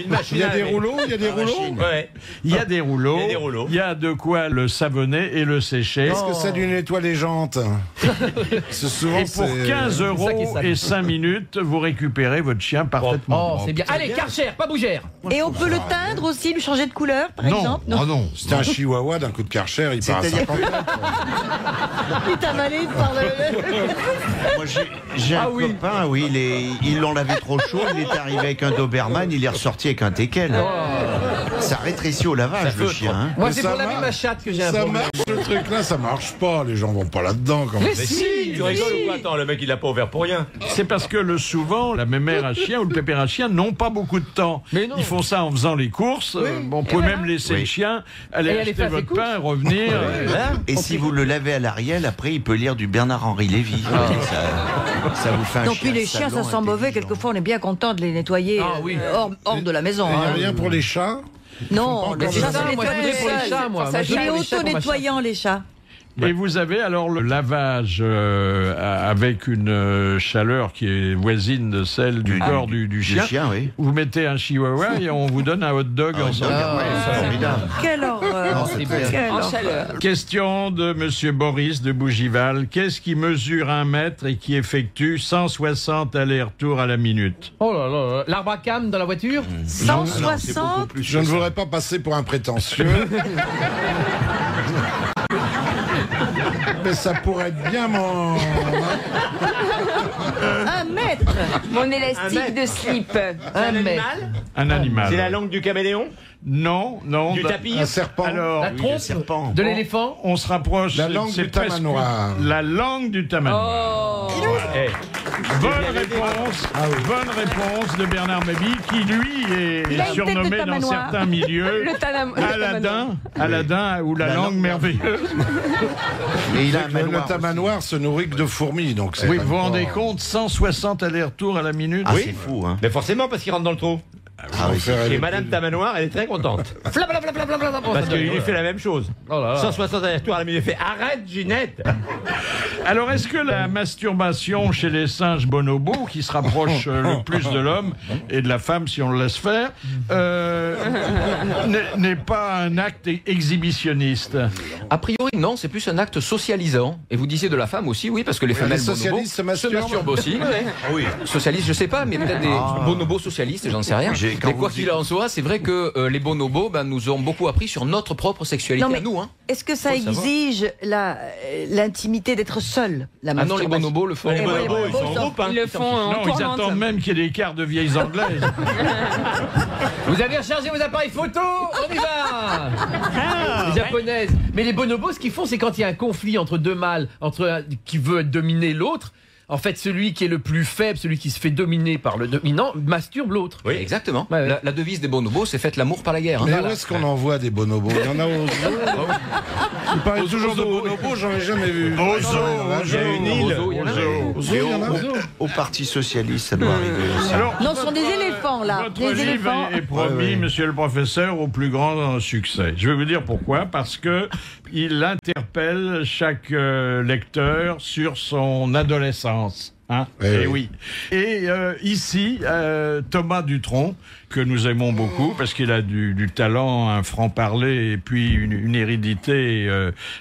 Une machine. Il y a des rouleaux. Il y a des rouleaux. Ouais. Il y a des rouleaux. Il y a des rouleaux. Il y a de quoi le savonner et le sécher. Est-ce que ça lui nettoie les jantes? C'est souvent Et pour 15 euros et 5 minutes, vous récupérez votre chien parfaitement. Oh, c'est bien. Allez, Karcher, pas bougère. Et on peut le teindre aussi, lui changer de couleur, par Non. exemple? Ah non, c'était un chihuahua d'un coup de Karcher, il part à 50 Il est invalide par le... Moi, j'ai un copain, oui, ils l'ont lavé trop chaud, il est arrivé avec un Doberman, il est ressorti avec un teckel. Ça rétrécit au lavage, le chien. Hein. Moi, Mais c'est ça pour laver marche. ma chatte que j'ai un Ça problème. marche le truc là, ça marche pas, les gens vont pas là-dedans quand même. Mais si, Tu rigoles ou quoi? Attends, le mec il l'a pas ouvert pour rien. C'est parce que souvent, la mémère à chien ou le pépère à chien n'ont pas beaucoup de temps. Mais non. Ils font ça en faisant les courses. On peut même laisser le chien aller Et aller acheter faire ses votre courses. pain, revenir. Et si vous le lavez à l'Ariel, après il peut lire du Bernard-Henri Lévy. Ça vous fait un Non, chien puis les chiens, ça salon, sent mauvais. intelligent. Quelquefois, on est bien content de les nettoyer Ah oui. hors de la maison. Il n'y a hein. rien pour les chats. Non, Mais les c'est chats, ça, se moi, je nettoient voudrais pour les seuls. chats, moi. Ça, Moi, je il voudrais est les chats pour ma auto-nettoyant, les chats. Et vous avez alors le lavage avec une chaleur qui est voisine de celle du corps du chien. Oui. Vous mettez un chihuahua et on vous donne un hot dog en formidable. Quelle horreur. Quelle En horreur. chaleur. Question de Monsieur Boris de Bougival. Qu'est-ce qui mesure 1 mètre et qui effectue 160 allers-retours à la minute? Oh là là, l'arbre à cam dans la voiture. 160. Je ne voudrais pas passer pour un prétentieux. Mais ça pourrait être bien mon... 1 mètre. Mon élastique de slip. 1 mètre. Un animal. C'est la langue du caméléon? Non, non. Du tapir? Un serpent. Alors, La trompe de l'éléphant. on se rapproche. La langue c'est du presque tamanoir. La langue du tamanoir. Oh. Eh, Bonne réponse de Bernard Mabille, qui lui Il a est une tête de surnommé dans tamanoir. certains milieux Aladdin ou la langue merveilleuse. Et il a un Le manoir. tamanoir se nourrit que de fourmis, donc c'est... Oui, quand vous vous même rendez pas- compte, 160 allers-retours à la minute. Ah, c'est fou, hein. mais forcément parce qu'il rentre dans le trou. Ah oui, c'est- Et Madame Tamanoir, elle est très contente. Flablablablablabla. Parce qu'il lui fait la même chose. Oh là là. 160 allers-retours à la minute. Il fait arrête, Ginette. Alors, est-ce que la masturbation chez les singes bonobos, qui se rapprochent le plus de l'homme et de la femme si on le laisse faire, n'est pas un acte exhibitionniste? A priori, non, c'est plus un acte socialisant. Et vous disiez de la femme aussi, oui, parce que les femelles socialistes se bonobos se masturbent aussi. Oui. Socialistes, je sais pas, mais peut-être des bonobos socialistes, j'en sais rien. Mais quoi qu'il en soit, c'est vrai que les bonobos nous ont beaucoup appris sur notre propre sexualité à nous. Hein. Est-ce que ça exige l'intimité d'être seul, la masturbation? Ah non, les bonobos le font. Les bonobos, ils sont en groupe. Ils le font en Non, ils attendent même qu'il y ait des quarts de vieilles anglaises. Vous avez rechargé vos appareils photo, on y va. Les japonaises. Mais les bonobos, ce qu'ils font, c'est quand il y a un conflit entre deux mâles, qui veut dominer l'autre. En fait, celui qui est le plus faible, celui qui se fait dominer par le dominant, masturbe l'autre. Oui, exactement. Ouais. La devise des bonobos, c'est faites l'amour par la guerre. Mais où est-ce qu'on en voit des bonobos? Il y en a au zoo. Il paraît toujours de bonobos, j'en ai jamais vu. Au zoo, il y a une île. Au zoo, il y en a. Au Parti Socialiste, ça doit arriver aussi. Non, ce sont des éléphants, là. Votre livre est promis, monsieur le professeur, au plus grand succès. Je vais vous dire pourquoi. Parce que il interpelle chaque lecteur sur son adolescence. Hein? Oui. Et ici, Thomas Dutronc, que nous aimons beaucoup, parce qu'il a du talent, un franc-parler et puis une hérédité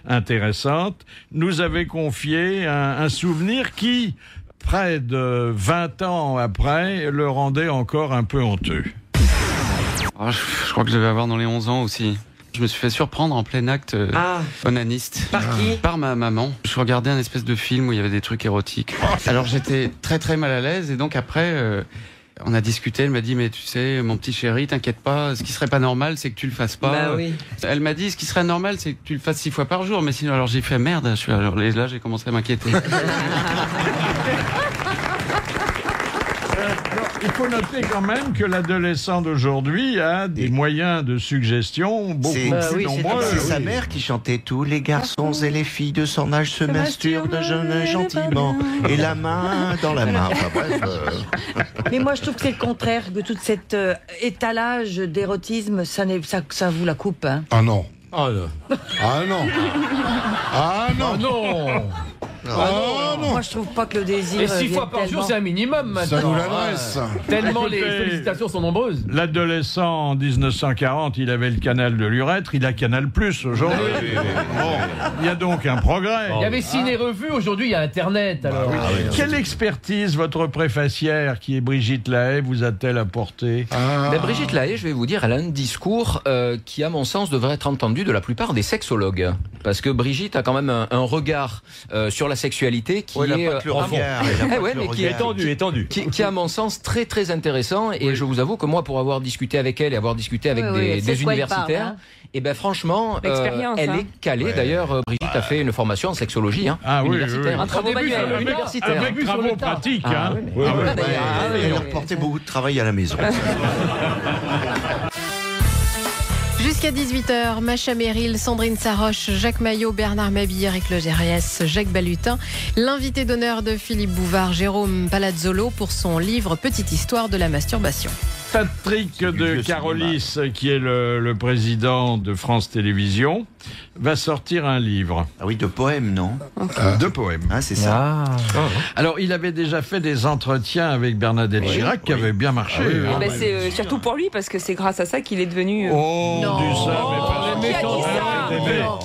intéressante, nous avait confié un souvenir qui, près de 20 ans après, le rendait encore un peu honteux. Je crois que je devais avoir dans les 11 ans aussi. Je me suis fait surprendre en plein acte onaniste. Par qui? Par ma maman. Je regardais un espèce de film où il y avait des trucs érotiques. Alors j'étais très très mal à l'aise et donc après on a discuté, elle m'a dit mais tu sais mon petit chéri, t'inquiète pas, ce qui serait pas normal c'est que tu le fasses pas. Bah oui. Elle m'a dit ce qui serait normal c'est que tu le fasses 6 fois par jour, mais sinon alors j'ai fait merde, là j'ai commencé à m'inquiéter. Il faut noter quand même que l'adolescent d'aujourd'hui a des moyens de suggestion beaucoup plus nombreux. C'est sa mère qui chantait « Tous les garçons et les filles de son âge se masturbent gentiment et la main dans la main. » Enfin bref. Mais moi, je trouve que c'est le contraire, que tout cet étalage d'érotisme, ça vous la coupe. Hein. Ah non. Oh non. Ah non. Ah non. Ah non. non. Moi, je trouve pas que le désir. Et 6 fois par jour, c'est un minimum maintenant. Ça nous l'adresse. Tellement les sollicitations sont nombreuses. L'adolescent en 1940, il avait le canal de l'urètre, il a Canal Plus aujourd'hui. Il y a donc un progrès. Il y avait ciné-revue, aujourd'hui il y a Internet. Alors. Quelle expertise votre préfacière, qui est Brigitte Lahaye, vous a-t-elle apporté? Brigitte Lahaye, je vais vous dire, elle a un discours qui, à mon sens, devrait être entendu de la plupart des sexologues. Parce que Brigitte a quand même un regard sur la sexualité qui est étendu. Qui est à mon sens très très intéressant, et je vous avoue que moi, pour avoir discuté avec elle et avoir discuté avec des universitaires, et ben franchement elle est calée. D'ailleurs Brigitte a fait une formation en sexologie universitaire. Un travaux manuels universitaire avec travaux pratiques. Elle a reporté beaucoup de travail à la maison. Jusqu'à 18h, Macha Merrill, Sandrine Saroche, Jacques Maillot, Bernard Mabille, Eric Logérias, Jacques Balutin. L'invité d'honneur de Philippe Bouvard, Jérôme Palazzolo, pour son livre Petite histoire de la masturbation. Patrick de Carolis, qui est le président de France Télévisions, va sortir un livre. Ah oui, de poèmes, non? De poèmes. Ah, c'est ça. Alors, il avait déjà fait des entretiens avec Bernadette Chirac qui avaient bien marché. C'est surtout pour lui, parce que c'est grâce à ça qu'il est devenu...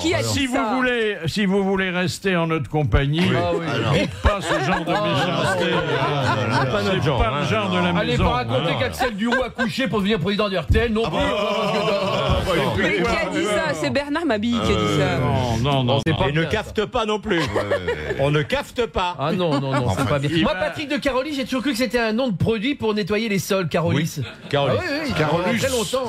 Qui a dit ça? Si vous voulez rester en notre compagnie, dites pas ce genre de méchanceté. C'est pas notre genre. C'est pas le genre de la maison. Allez pas raconter qu'Axel Duroux a couché pour devenir président du RTL non plus. Mais qui a dit ça? C'est Bernard Mabille qui a dit ça. Non. Et ne cafte pas non plus. On ne cafte pas. Ah non, c'est pas bien. Moi, Patrick de Carolis, j'ai toujours cru que c'était un nom de produit pour nettoyer les sols, Carolis. Carolis. Carolus. Très longtemps.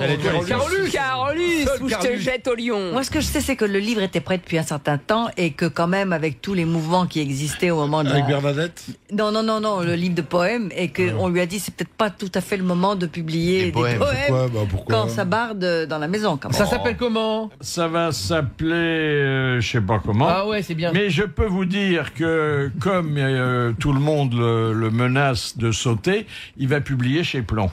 Carolus, où je te jette au lion. Moi, ce que je sais, c'est que le livre était prêt depuis un certain temps et que quand même, avec tous les mouvements qui existaient au moment de Avec Bernadette? Non, le livre de poèmes, et qu'on lui a dit c'est peut-être pas tout à fait le moment de publier des poèmes. Pourquoi quand ça barde dans la maison. Quand même. Ça s'appelle comment? Ça va s'appeler, je sais pas comment. Ah ouais, c'est bien. Mais je peux vous dire que comme tout le monde le menace de sauter, il va publier chez Plon.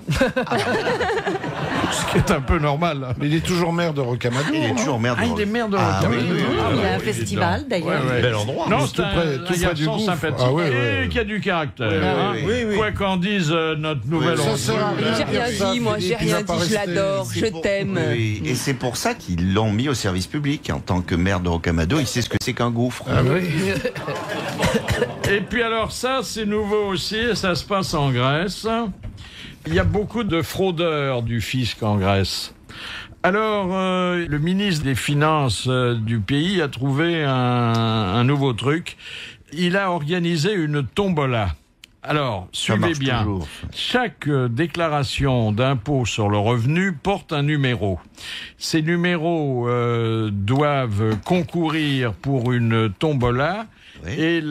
Ce qui est un peu normal. Mais il est toujours maire de Rocamadour. Il est toujours maire de Il est maire de Ah, Rocamadour. oui, oui, oui. Il y a un festival d'ailleurs. Bel endroit. Non, Tout c'est près- un tout près du garçon gouffre. sympathique Ah, ouais, et ouais. qui a du caractère. hein. oui, oui. Quoi qu'en dise notre nouvelle Ça sert à rien. J'ai rien Ça, dit, moi, Philippe, j'ai il va rien pas dit, je rester. l'adore, je pour- t'aime. Oui, et c'est pour ça qu'ils l'ont mis au service public. En tant que maire de Rocamadour, il sait ce que c'est qu'un gouffre. Ah Et puis alors ça, c'est nouveau aussi, et ça se passe en Grèce. Il y a beaucoup de fraudeurs du fisc en Grèce. Alors, le ministre des Finances du pays a trouvé un nouveau truc. Il a organisé une tombola. Alors, suivez marche bien. toujours. Chaque déclaration d'impôt sur le revenu porte un numéro. Ces numéros doivent concourir pour une tombola. Oui. Et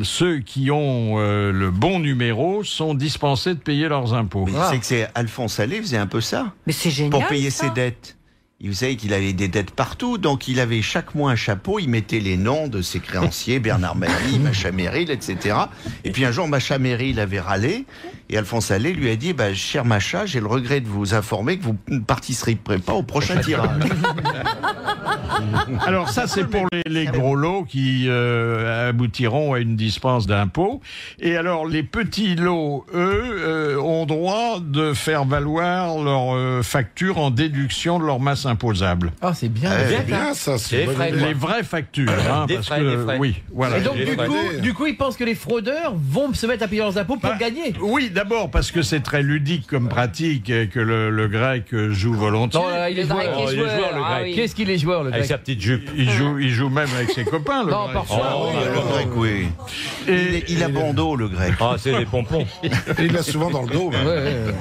ceux qui ont le bon numéro sont dispensés de payer leurs impôts. Mais c'est que c'est Alphonse Allais faisait un peu ça. Mais c'est génial. Pour payer ça. ses dettes. Vous savez qu'il avait des dettes partout, donc il avait chaque mois un chapeau, il mettait les noms de ses créanciers, Bernard Mabille, Macha Merrill, etc. Et puis un jour, Macha Merrill avait râlé, et Alphonse Allais lui a dit, cher Macha, j'ai le regret de vous informer que vous ne participerez pas au prochain tirage. Alors ça, c'est pour les gros lots qui aboutiront à une dispense d'impôt. Et alors, les petits lots, eux, ont droit de faire valoir leur facture en déduction de leur masse imposable. Ah, c'est bien. C'est bien ça, c'est Les une bonne frais, idée. Les vraies factures, hein, Des parce frais, que des frais. oui, voilà. Et donc, Les frais. du coup, ils pensent que les fraudeurs vont se mettre à payer leurs impôts pour Bah, gagner. Oui, d'abord parce que c'est très ludique comme pratique et que le grec joue volontiers. Non, là, il est Le grec joueur. est il est joueur, joueur, le ah grec. oui. Qu'est-ce qu'il est joueur, le Avec grec? sa petite jupe. Il joue même avec ses copains, le Non, grec. parfois. Oh, Le grec, oui. Il a bon dos, le grec. Ah, c'est des pompons. Il l'a souvent dans le dos. même.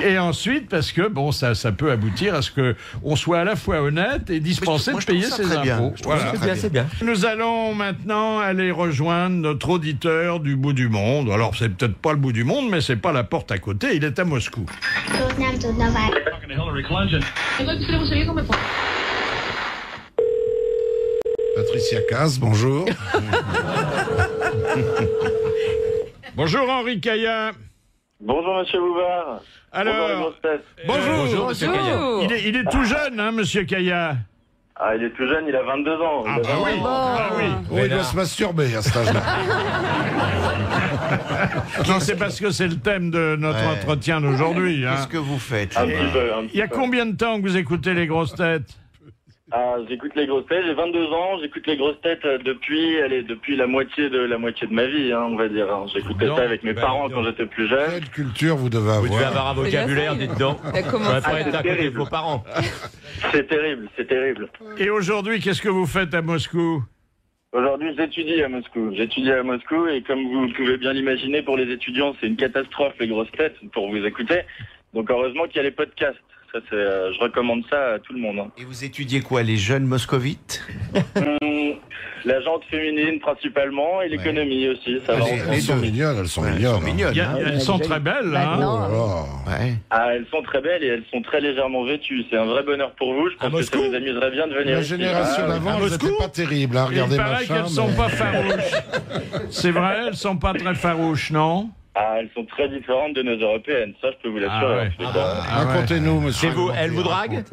Et ensuite, parce que bon, ça peut aboutir à ce que on soit à la fois honnête et dispensé Moi, de je trouve payer ça ses très bien. impôts. Je trouve ça Voilà. très bien. C'est bien. Nous allons maintenant aller rejoindre notre auditeur du bout du monde. Alors, c'est peut-être pas le bout du monde, mais c'est pas la porte à côté. Il est à Moscou. Patricia Caz, bonjour. Bonjour Henri Caillat. Bonjour Monsieur Bouvard. Bonjour les Alors, grosses têtes. bonjour. Monsieur Caillat. Il est tout jeune, hein, Monsieur Caillat. Ah, il est tout jeune, il a 22 ans. Ah bah oui. Ah oui. Oh, il doit se masturber à cet âge-là. Non, c'est parce que c'est le thème de notre Ouais. entretien d'aujourd'hui. Hein. Qu'est-ce que vous faites Un petit peu, un Il y a petit peu. combien de temps que vous écoutez les grosses têtes? Ah, j'écoute les grosses têtes, j'ai 22 ans, j'écoute les grosses têtes depuis la moitié de ma vie, hein, on va dire. hein. J'écoutais Non, ça avec mes bah, parents non. quand j'étais plus jeune. Quelle culture vous devez Vous devez avoir. avoir un vocabulaire, dites donc. Il a commencé. J'aurais pas Ah, été c'est à côté de terrible. vos parents. C'est terrible, c'est terrible. Et aujourd'hui, qu'est-ce que vous faites à Moscou? Aujourd'hui, j'étudie à Moscou. J'étudie à Moscou et comme vous pouvez bien l'imaginer, pour les étudiants, c'est une catastrophe, les grosses têtes, pour vous écouter. Donc heureusement qu'il y a les podcasts. Ça, je recommande ça à tout le monde. hein. Et vous étudiez quoi, les jeunes moscovites? La jante féminine principalement et l'économie aussi. Ça va Les- ensemble. Elles sont mignonnes, elles sont mignonnes. Il y a- elles sont très belles, hein. Oh là là. Ouais. Ah, elles sont très belles et elles sont très légèrement vêtues. C'est un vrai bonheur pour vous. Je pense que ça vous amuserait bien de venir La ici. génération Ah, oui. d'avant, elles n'étaient pas terribles. Hein. Il Regardez paraît machin. qu'elles sont mais- pas farouches. C'est vrai, elles sont pas très farouches, non? Ah, elles sont très différentes de nos européennes. Ça, je peux vous l'assurer. Ah ouais. en tout cas. Racontez-nous, monsieur. C'est vous, elle vous drague?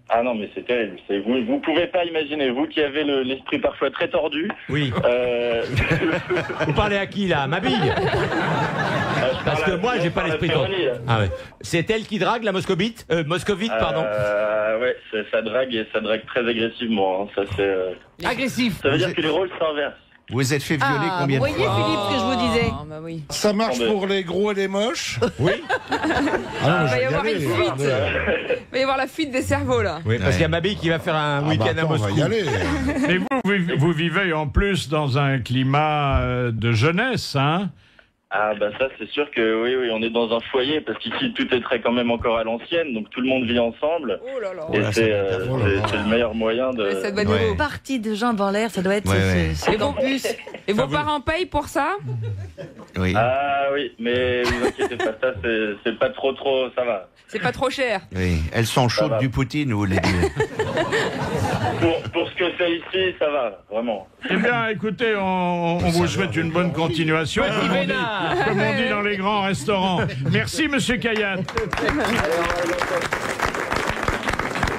Ah non, mais c'est terrible. Vous pouvez pas imaginer, vous qui avez l'esprit parfois très tordu. Oui. euh, Vous parlez à qui là? Ma bille? je Parce parle que à- moi, j'ai pas je l'esprit parle à tordu. Péroni, là. Ah ouais. C'est elle qui drague la moscovite? Moscovite, pardon. Ouais, ça drague et ça drague très agressivement. hein. Ça, c'est, Agressif. ça veut dire que les rôles s'inversent. Vous vous êtes fait violer Ah, combien vous de voyez, fois? Philippe, ce que je vous disais. Ah, bah oui. Ça marche Attendez. pour les gros et les moches? Oui. Ah non, Il va je y vais avoir aller, une fuite. regardez. Il va y avoir la fuite des cerveaux là. Oui, parce qu'il y a ma bille qui va faire un Ah bah week-end à attends, on va Moscou. y aller. Mais vous vivez en plus dans un climat de jeunesse, hein? Ah bah ça c'est sûr que oui, on est dans un foyer parce qu'ici tout est très quand même encore à l'ancienne, donc tout le monde vit ensemble. Oh là là. Et là, c'est ça doit être c'est le meilleur moyen de... Mais ça doit être Ouais. beau. Partie de jambes en l'air, ça doit être Ouais, ouais. ce campus. Et vos parents payent pour ça? Oui. Ah oui, mais vous inquiétez pas, ça c'est pas trop, ça va. C'est pas trop cher. Oui. Elles sont chaudes va. du Poutine, vous voulez dire? Pour ce que c'est ici, ça va, vraiment. Eh bien, écoutez, on vous souhaite une bonne continuation, comme on dit dans les grands restaurants. Merci, monsieur Kayat.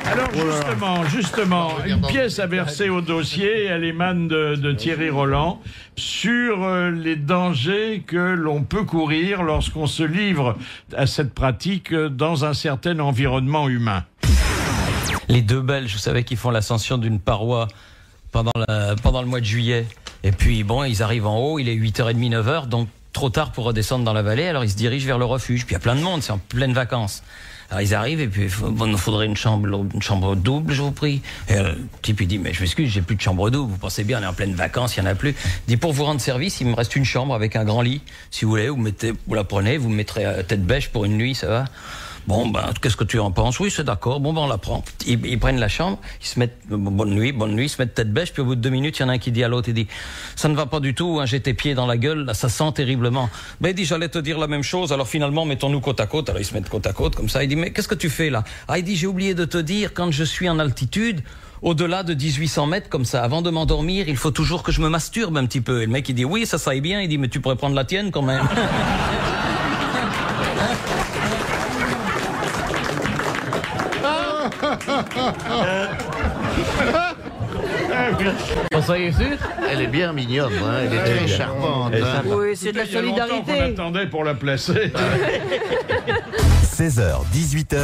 Alors justement, une pièce a versé au dossier, elle émane de Thierry Roland, sur les dangers que l'on peut courir lorsqu'on se livre à cette pratique dans un certain environnement humain. Les deux Belges, vous savez, qui font l'ascension d'une paroi pendant le mois de juillet. Et puis, bon, ils arrivent en haut, il est 8h30, 9h, donc trop tard pour redescendre dans la vallée, alors ils se dirigent vers le refuge. Puis il y a plein de monde, c'est en pleine vacances. Alors ils arrivent et puis il nous faudrait une chambre double, je vous prie. Et le type il dit mais je m'excuse, j'ai plus de chambre double. Vous pensez bien, on est en pleine vacances, il y en a plus. Il dit pour vous rendre service, il me reste une chambre avec un grand lit. Si vous voulez, vous la prenez, vous me mettrez à tête bêche pour une nuit, ça va. Bon, ben, qu'est-ce que tu en penses? Oui, c'est d'accord. Bon, ben, on la prend. Ils prennent la chambre, ils se mettent, bonne nuit, ils se mettent tête bêche, puis au bout de 2 minutes, il y en a un qui dit à l'autre, il dit, ça ne va pas du tout, hein, j'ai tes pieds dans la gueule, là, ça sent terriblement. Ben, il dit, j'allais te dire la même chose, alors finalement, mettons-nous côte à côte. Alors, ils se mettent côte à côte, comme ça. Il dit, mais qu'est-ce que tu fais, là? Ah, il dit, j'ai oublié de te dire, quand je suis en altitude, au-delà de 1800 mètres, comme ça, avant de m'endormir, il faut toujours que je me masturbe un petit peu. Et le mec, il dit, oui, ça est bien. Il dit, mais tu pourrais prendre la tienne, quand même. Elle est bien mignonne, hein, elle est très charmante. Hein. Oui, c'est de la solidarité. On attendait pour la placer. 16h, 18h.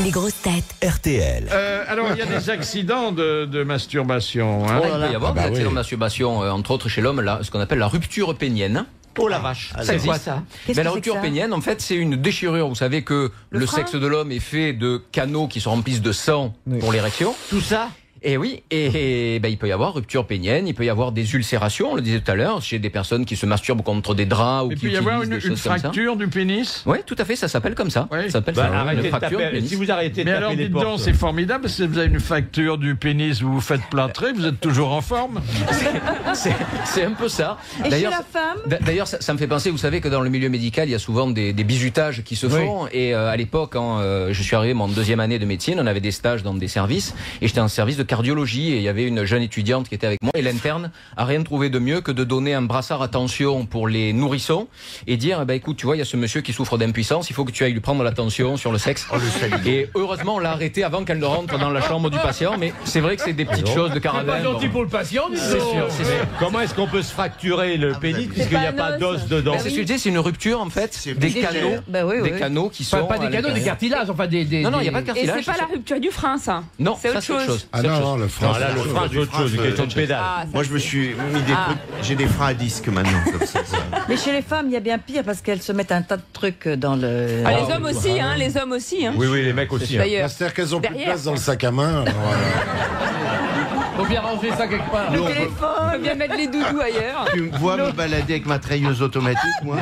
Les grosses têtes. RTL. Alors, il y a des accidents de masturbation. Hein. Il peut y avoir des accidents de masturbation, entre autres chez l'homme, ce qu'on appelle la rupture pénienne. Oh la vache, ça existe. Quoi, ça? Mais la rupture pénienne, en fait, c'est une déchirure. Vous savez que le sexe de l'homme est fait de canaux qui se remplissent de sang pour l'érection. Tout ça? Et oui, et ben, il peut y avoir rupture pénienne, il peut y avoir des ulcérations, on le disait tout à l'heure, chez des personnes qui se masturbent contre des draps ou qui utilisent des choses comme ça. Il peut y avoir une fracture du pénis? Oui, tout à fait, ça s'appelle comme ça. Oui. Ça s'appelle ça, une fracture du pénis. Si vous arrêtez de taper alors, les portes... donc, c'est formidable, parce que vous avez une fracture du pénis, vous vous faites plâtrer, vous êtes toujours en forme. C'est un peu ça. Et chez la femme? D'ailleurs, ça me fait penser, vous savez que dans le milieu médical, il y a souvent des bizutages qui se font. Et à l'époque, quand je suis arrivé en 2e année de médecine, on avait des stages dans des services, et j'étais en service de cardiologie, et il y avait une jeune étudiante qui était avec moi, et l'interne a rien trouvé de mieux que de donner un brassard à tension pour les nourrissons et dire, bah, écoute, tu vois, il y a ce monsieur qui souffre d'impuissance, il faut que tu ailles lui prendre la tension sur le sexe. Et heureusement, on l'a arrêté avant qu'elle ne rentre dans la chambre du patient, mais c'est vrai que c'est des petites choses de caravane. C'est pas gentil pour le patient, c'est sûr. Comment est-ce qu'on peut se fracturer le pénis puisqu'il n'y a pas d'os dedans? C'est ce que je disais, c'est une rupture en fait, des canaux qui sont... Pas des canaux, des cartilages, enfin des... Non, il n'y a pas de cartilage. Et c'est pas la rupture du frein, ça? Non, c'est autre chose. Ah non, le frein. Là, le frein, c'est autre chose, une question de pédale. Moi, je me suis mis des trucs. J'ai des freins à disque maintenant. Comme ça. Mais chez les femmes, il y a bien pire parce qu'elles se mettent un tas de trucs dans le. Ah, les hommes aussi, hein, les hommes aussi. Hein. Oui, les mecs aussi. D'ailleurs. C'est-à-dire qu'elles ont plus de place dans le sac à main. Faut bien ranger ça quelque part. Le téléphone, faut bien mettre les doudous ailleurs. Tu me vois me balader avec ma treilleuse automatique, moi?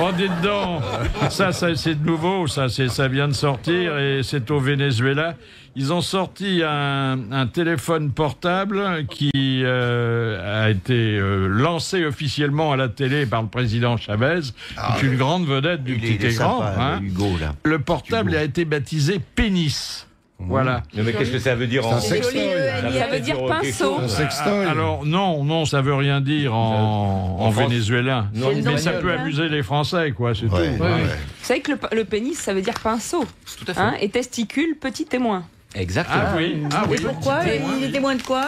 Oh, dites donc, ça c'est de nouveau, ça vient de sortir et c'est au Venezuela. Ils ont sorti un téléphone portable qui a été lancé officiellement à la télé par le président Chavez, qui est une grande vedette du petit écran. Sympa, Hugo, là. Le portable a été baptisé Pénis. Voilà. Mais qu'est-ce que ça veut dire en sextoy? Ça veut dire pinceau. Alors non, ça veut rien dire en vénézuélien. Mais ça peut amuser les Français, quoi, c'est tout. Vous savez que le pénis, ça veut dire pinceau. Tout à fait. Hein, et testicule, petit témoin. Exactement. Ah oui. Pourquoi? Il est témoin de quoi?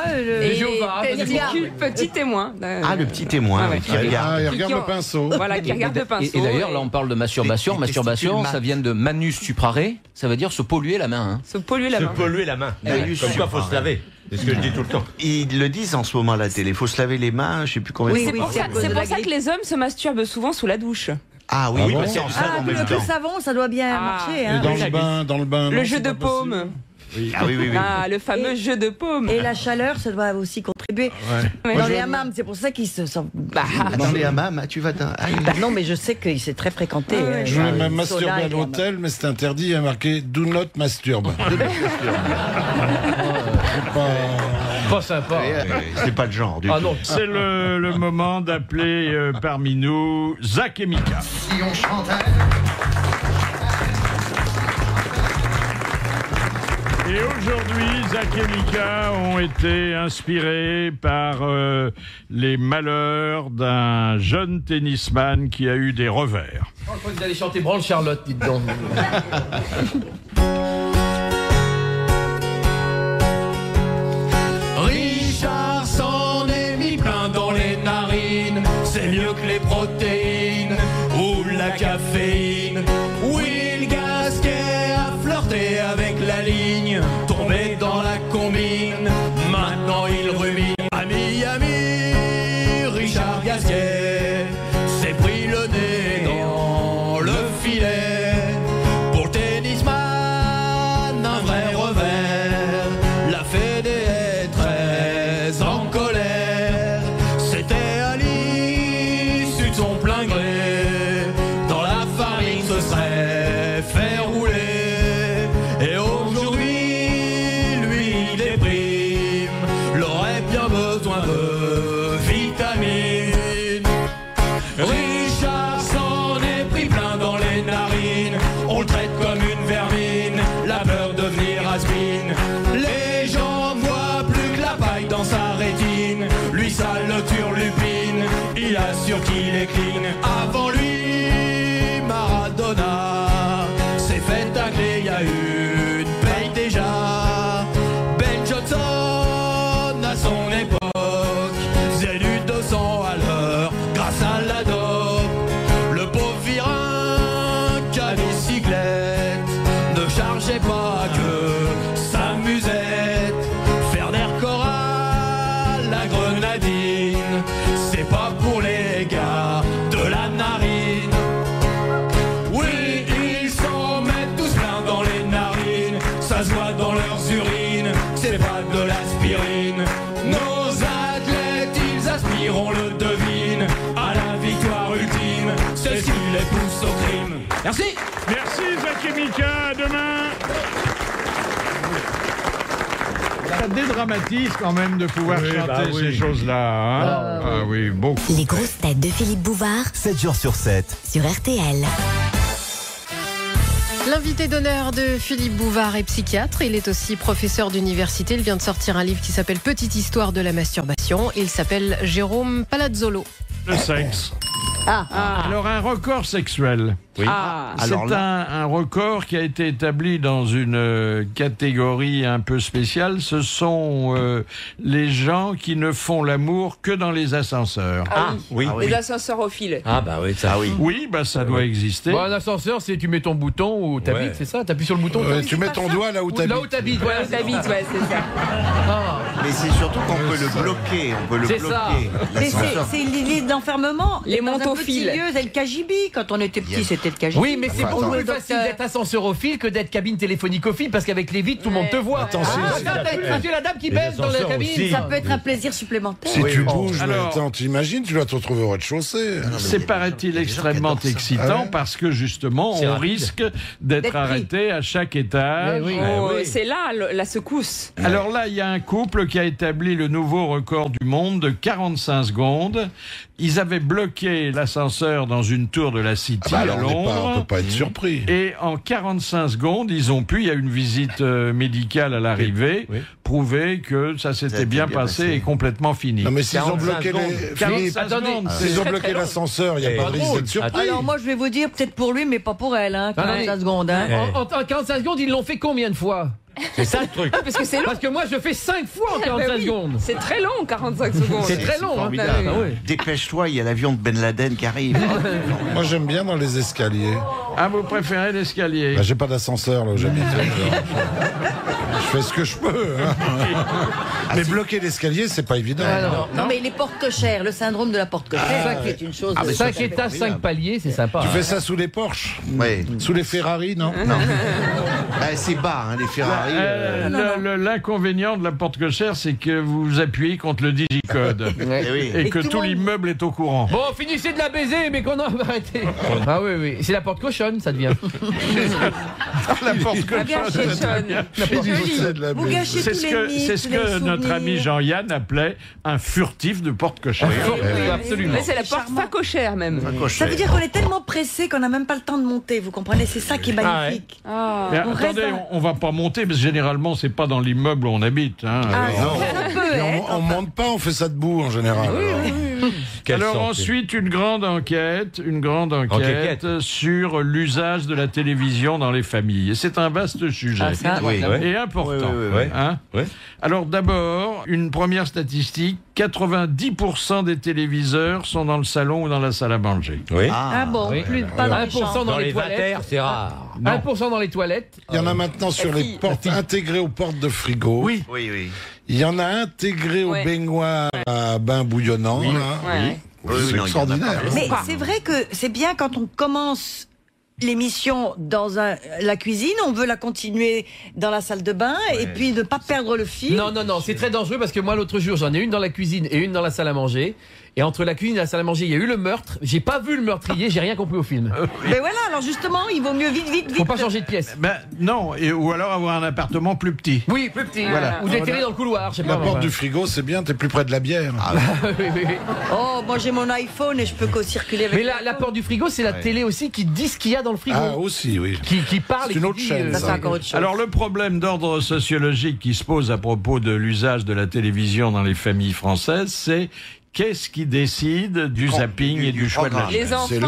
Testicule, petit témoin. Le petit témoin qui regarde. Il regarde le pinceau. Voilà, qui regarde le pinceau. Et d'ailleurs, là, on parle de masturbation. Masturbation, ça vient de manus suprare, ça veut dire se polluer la main. Hein. Se polluer la main. Se polluer la main. Comme quoi, faut se laver. C'est ce que je dis tout le temps. Ils le disent en ce moment à la télé. Il faut se laver les mains, je sais plus combien de fois. C'est pour ça que les hommes se masturbent souvent sous la douche. Ah oui, parce qu'en savon en même temps. Le savon, ça doit bien marcher. Et dans le bain. Le jeu de paume. Oui. Le fameux jeu de paume. Et la chaleur, ça doit aussi contribuer. Dans les hammams, c'est pour ça qu'ils se sentent. Dans les hammams, tu vas dans... non, mais je sais que c'est très fréquenté. Je voulais me masturber à l'hôtel, mais c'est interdit. Il y a marqué Do not masturbe. Pas sympa. C'est pas le genre du tout. Non. C'est le moment d'appeler parmi nous Zach et Mika. Si on chantait. Et aujourd'hui, Zach et Mika ont été inspirés par les malheurs d'un jeune tennisman qui a eu des revers. Je crois que vous allez chanter Branle Charlotte, dites donc. Richard s'en est mis plein dans les narines. C'est mieux que les protéines ou la caféine. Will Gasquet a flirté avec la ligne, tombé dans la combine. Maintenant il rumine. Ami, Richard Gasquet s'est pris le nez dans le filet. Pour le tennisman, un vrai revers. La Fédé est très en colère. C'était à l'issue de son plein gré. Dans la farine se serait fait rouler. Et aujourd'hui, lui il déprime. L'aurait bien besoin de vitamines. Richard s'en est pris plein dans les narines. On le traite comme une vermine. La peur de devenir has-been. Les gens voient plus que la paille dans sa rétine. Lui ça le turlupine. Il assure qu'il est clean. Avant lui, Maradona s'est fait tacler. Y a une paye déjà. Ben Johnson à son époque faisait du 200 à l'heure grâce à la dope. Le pauvre virin qu'à bicyclette ne chargeait pas que sa musette. Faire des records à la grenadine, c'est pas pour les gars de la narine. Oui, ils s'en mettent tous plein dans les narines. Ça se voit dans leurs urines, c'est pas de l'aspirine. Nos athlètes, ils aspirent, on le devine, à la victoire ultime. C'est ce qui les pousse au crime. Merci. Merci Zach et Mika, à demain. Ça dédramatise quand même de pouvoir chanter ces choses-là. Hein ah oui, beaucoup. Les grosses têtes de Philippe Bouvard. 7 jours sur 7. Sur RTL. L'invité d'honneur de Philippe Bouvard est psychiatre. Il est aussi professeur d'université. Il vient de sortir un livre qui s'appelle Petite histoire de la masturbation. Il s'appelle Jérôme Palazzolo. Le sexe. Alors un record sexuel. Oui. C'est un record qui a été établi dans une catégorie un peu spéciale. Ce sont les gens qui ne font l'amour que dans les ascenseurs. Oui. Les ascensorophiles. Ah bah oui, ça oui. Oui, bah ça doit exister. Bon, un ascenseur, c'est tu mets ton bouton où t'habites, c'est ça? T'appuies sur le bouton. Tu mets ton doigt là où t'habites. Là où t'habites, voilà. Ouais, c'est ça. Mais c'est surtout qu'on peut le bloquer. On peut le C'est bloquer. ça. Mais c'est l'idée d'enfermement. Les Dans un montophiles. petit lieu, c'est le KGB. Quand on était petit, c'était le KGB. Oui, mais c'est beaucoup plus Donc, facile d'être ascenseurophile que d'être cabine téléphonicophile parce qu'avec les vitres, tout le monde te voit. Attention, tu es la dame qui Les baise dans la ascenseurs cabine. aussi. ça peut être un plaisir supplémentaire. Si tu Bon, bouges, alors- mais attends, t'imagines, tu vas te retrouver au rez-de-chaussée. C'est paraît-il extrêmement excitant parce que justement C'est on rapide. risque d'être D'être arrêté à chaque étage. Eh oui. Oh, c'est là la secousse. Alors là, il y a un couple qui a établi le nouveau record du monde de 45 secondes. Ils avaient bloqué l'ascenseur dans une tour de la City Alors, à on Londres. peut pas être surpris. Et en 45 secondes, ils ont pu, il y a une visite médicale à l'arrivée, prouver que ça s'était bien passé et complètement fini. Non, mais s'ils ont 45 bloqué secondes. les... 45 Philippe, secondes, s'ils ont très, bloqué très long. l'ascenseur, il n'y a pas de risque d'être surpris. Alors moi, je vais vous dire, peut-être pour lui, mais pas pour elle. Hein, 45 secondes. Hein. En 45 secondes, ils l'ont fait combien de fois? C'est ça le truc. Parce que c'est long. Parce que moi, je fais 5 fois en Ah, 45 bah oui. secondes. C'est très long, 45 secondes. C'est très long, hein. formidable. Ah oui. Dépêche-toi, il y a l'avion de Ben Laden qui arrive. Moi, j'aime bien dans les escaliers. Ah, vous préférez l'escalier? Bah, j'ai pas d'ascenseur là où j'habite. Je fais ce que je peux. Hein. Mais bloquer l'escalier, c'est pas évident. Non, mais les portes cochères, le syndrome de la porte cochère, qui est une chose. 5 étages, 5 paliers, c'est sympa. Tu fais ça sous les Porsche, Oui. sous les Ferrari, non? Non. C'est bas, hein, les Ferrari. L'inconvénient de la porte cochère, c'est que vous appuyez contre le digicode et que tout l'immeuble est au courant. Bon, finissez de la baiser, mais qu'on en va arrêter. Ah oui, oui. C'est la porte cochonne, ça devient. La porte Ah bien, cochonne. chez Sean. Il possède la Vous maison. gâchez C'est tous ce les que, mythes, c'est ce les que notre souvenirs. ami Jean-Yann appelait un furtif de porte cochonne. Absolument. Mais c'est la porte facochère même. Ça veut dire qu'on est tellement pressé qu'on n'a même pas le temps de monter, vous comprenez? C'est ça qui est magnifique. Ah. Mais On reste attendez, dans- on va pas monter, parce que généralement, c'est pas dans l'immeuble où on habite. Hein. Ah, Alors- ça peut Mais être. on monte pas, on fait ça debout en général. alors. Alors ensuite, une grande enquête Enquête. sur l'usage de la télévision dans les familles. Et c'est un vaste sujet. Ah, ça, Oui. Et important. Ouais. Hein. Ouais. Alors d'abord, une première statistique, 90% des téléviseurs sont dans le salon ou dans la salle à manger. Oui. Ah bon, Oui. plus pas dans les 1% chambres. dans les les toilettes. vatères, c'est rare. 1% dans les toilettes. Il y en a maintenant sur les portes intégrées aux portes de frigo. Oui. Oui, oui. Il y en a intégrées aux Ouais. baignoires à bain bouillonnant. là. Ouais. Oui, C'est non, il y en a extraordinaire. pas. Mais c'est vrai que c'est bien quand on commence l'émission dans la cuisine, on veut la continuer dans la salle de bain et puis ne pas perdre le fil. Non, c'est très dangereux parce que moi, l'autre jour, j'en ai une dans la cuisine et une dans la salle à manger. Et entre la cuisine et la salle à manger, il y a eu le meurtre. J'ai pas vu le meurtrier, j'ai rien compris au film. Mais voilà, alors justement, il vaut mieux vite. Faut pas changer de pièce. Ben non, ou alors avoir un appartement plus petit. Oui, plus petit. Voilà. Ou des télés dans le couloir, je sais La pas. porte enfin. du frigo, c'est bien, t'es plus près de la bière. Oui, oui, oui. Oh, moi j'ai mon iPhone et je peux co-circuler avec. Mais la porte du frigo, c'est la télé aussi qui dit ce qu'il y a dans le frigo. Ah, aussi, oui. Qui parle. C'est et une qui autre dit, chaîne, Ça, c'est encore autre chose. Alors le problème d'ordre sociologique qui se pose à propos de l'usage de la télévision dans les familles françaises, c'est qu'est-ce qui décide du zapping et du choix de la programme. chaîne? Les enfants. C'est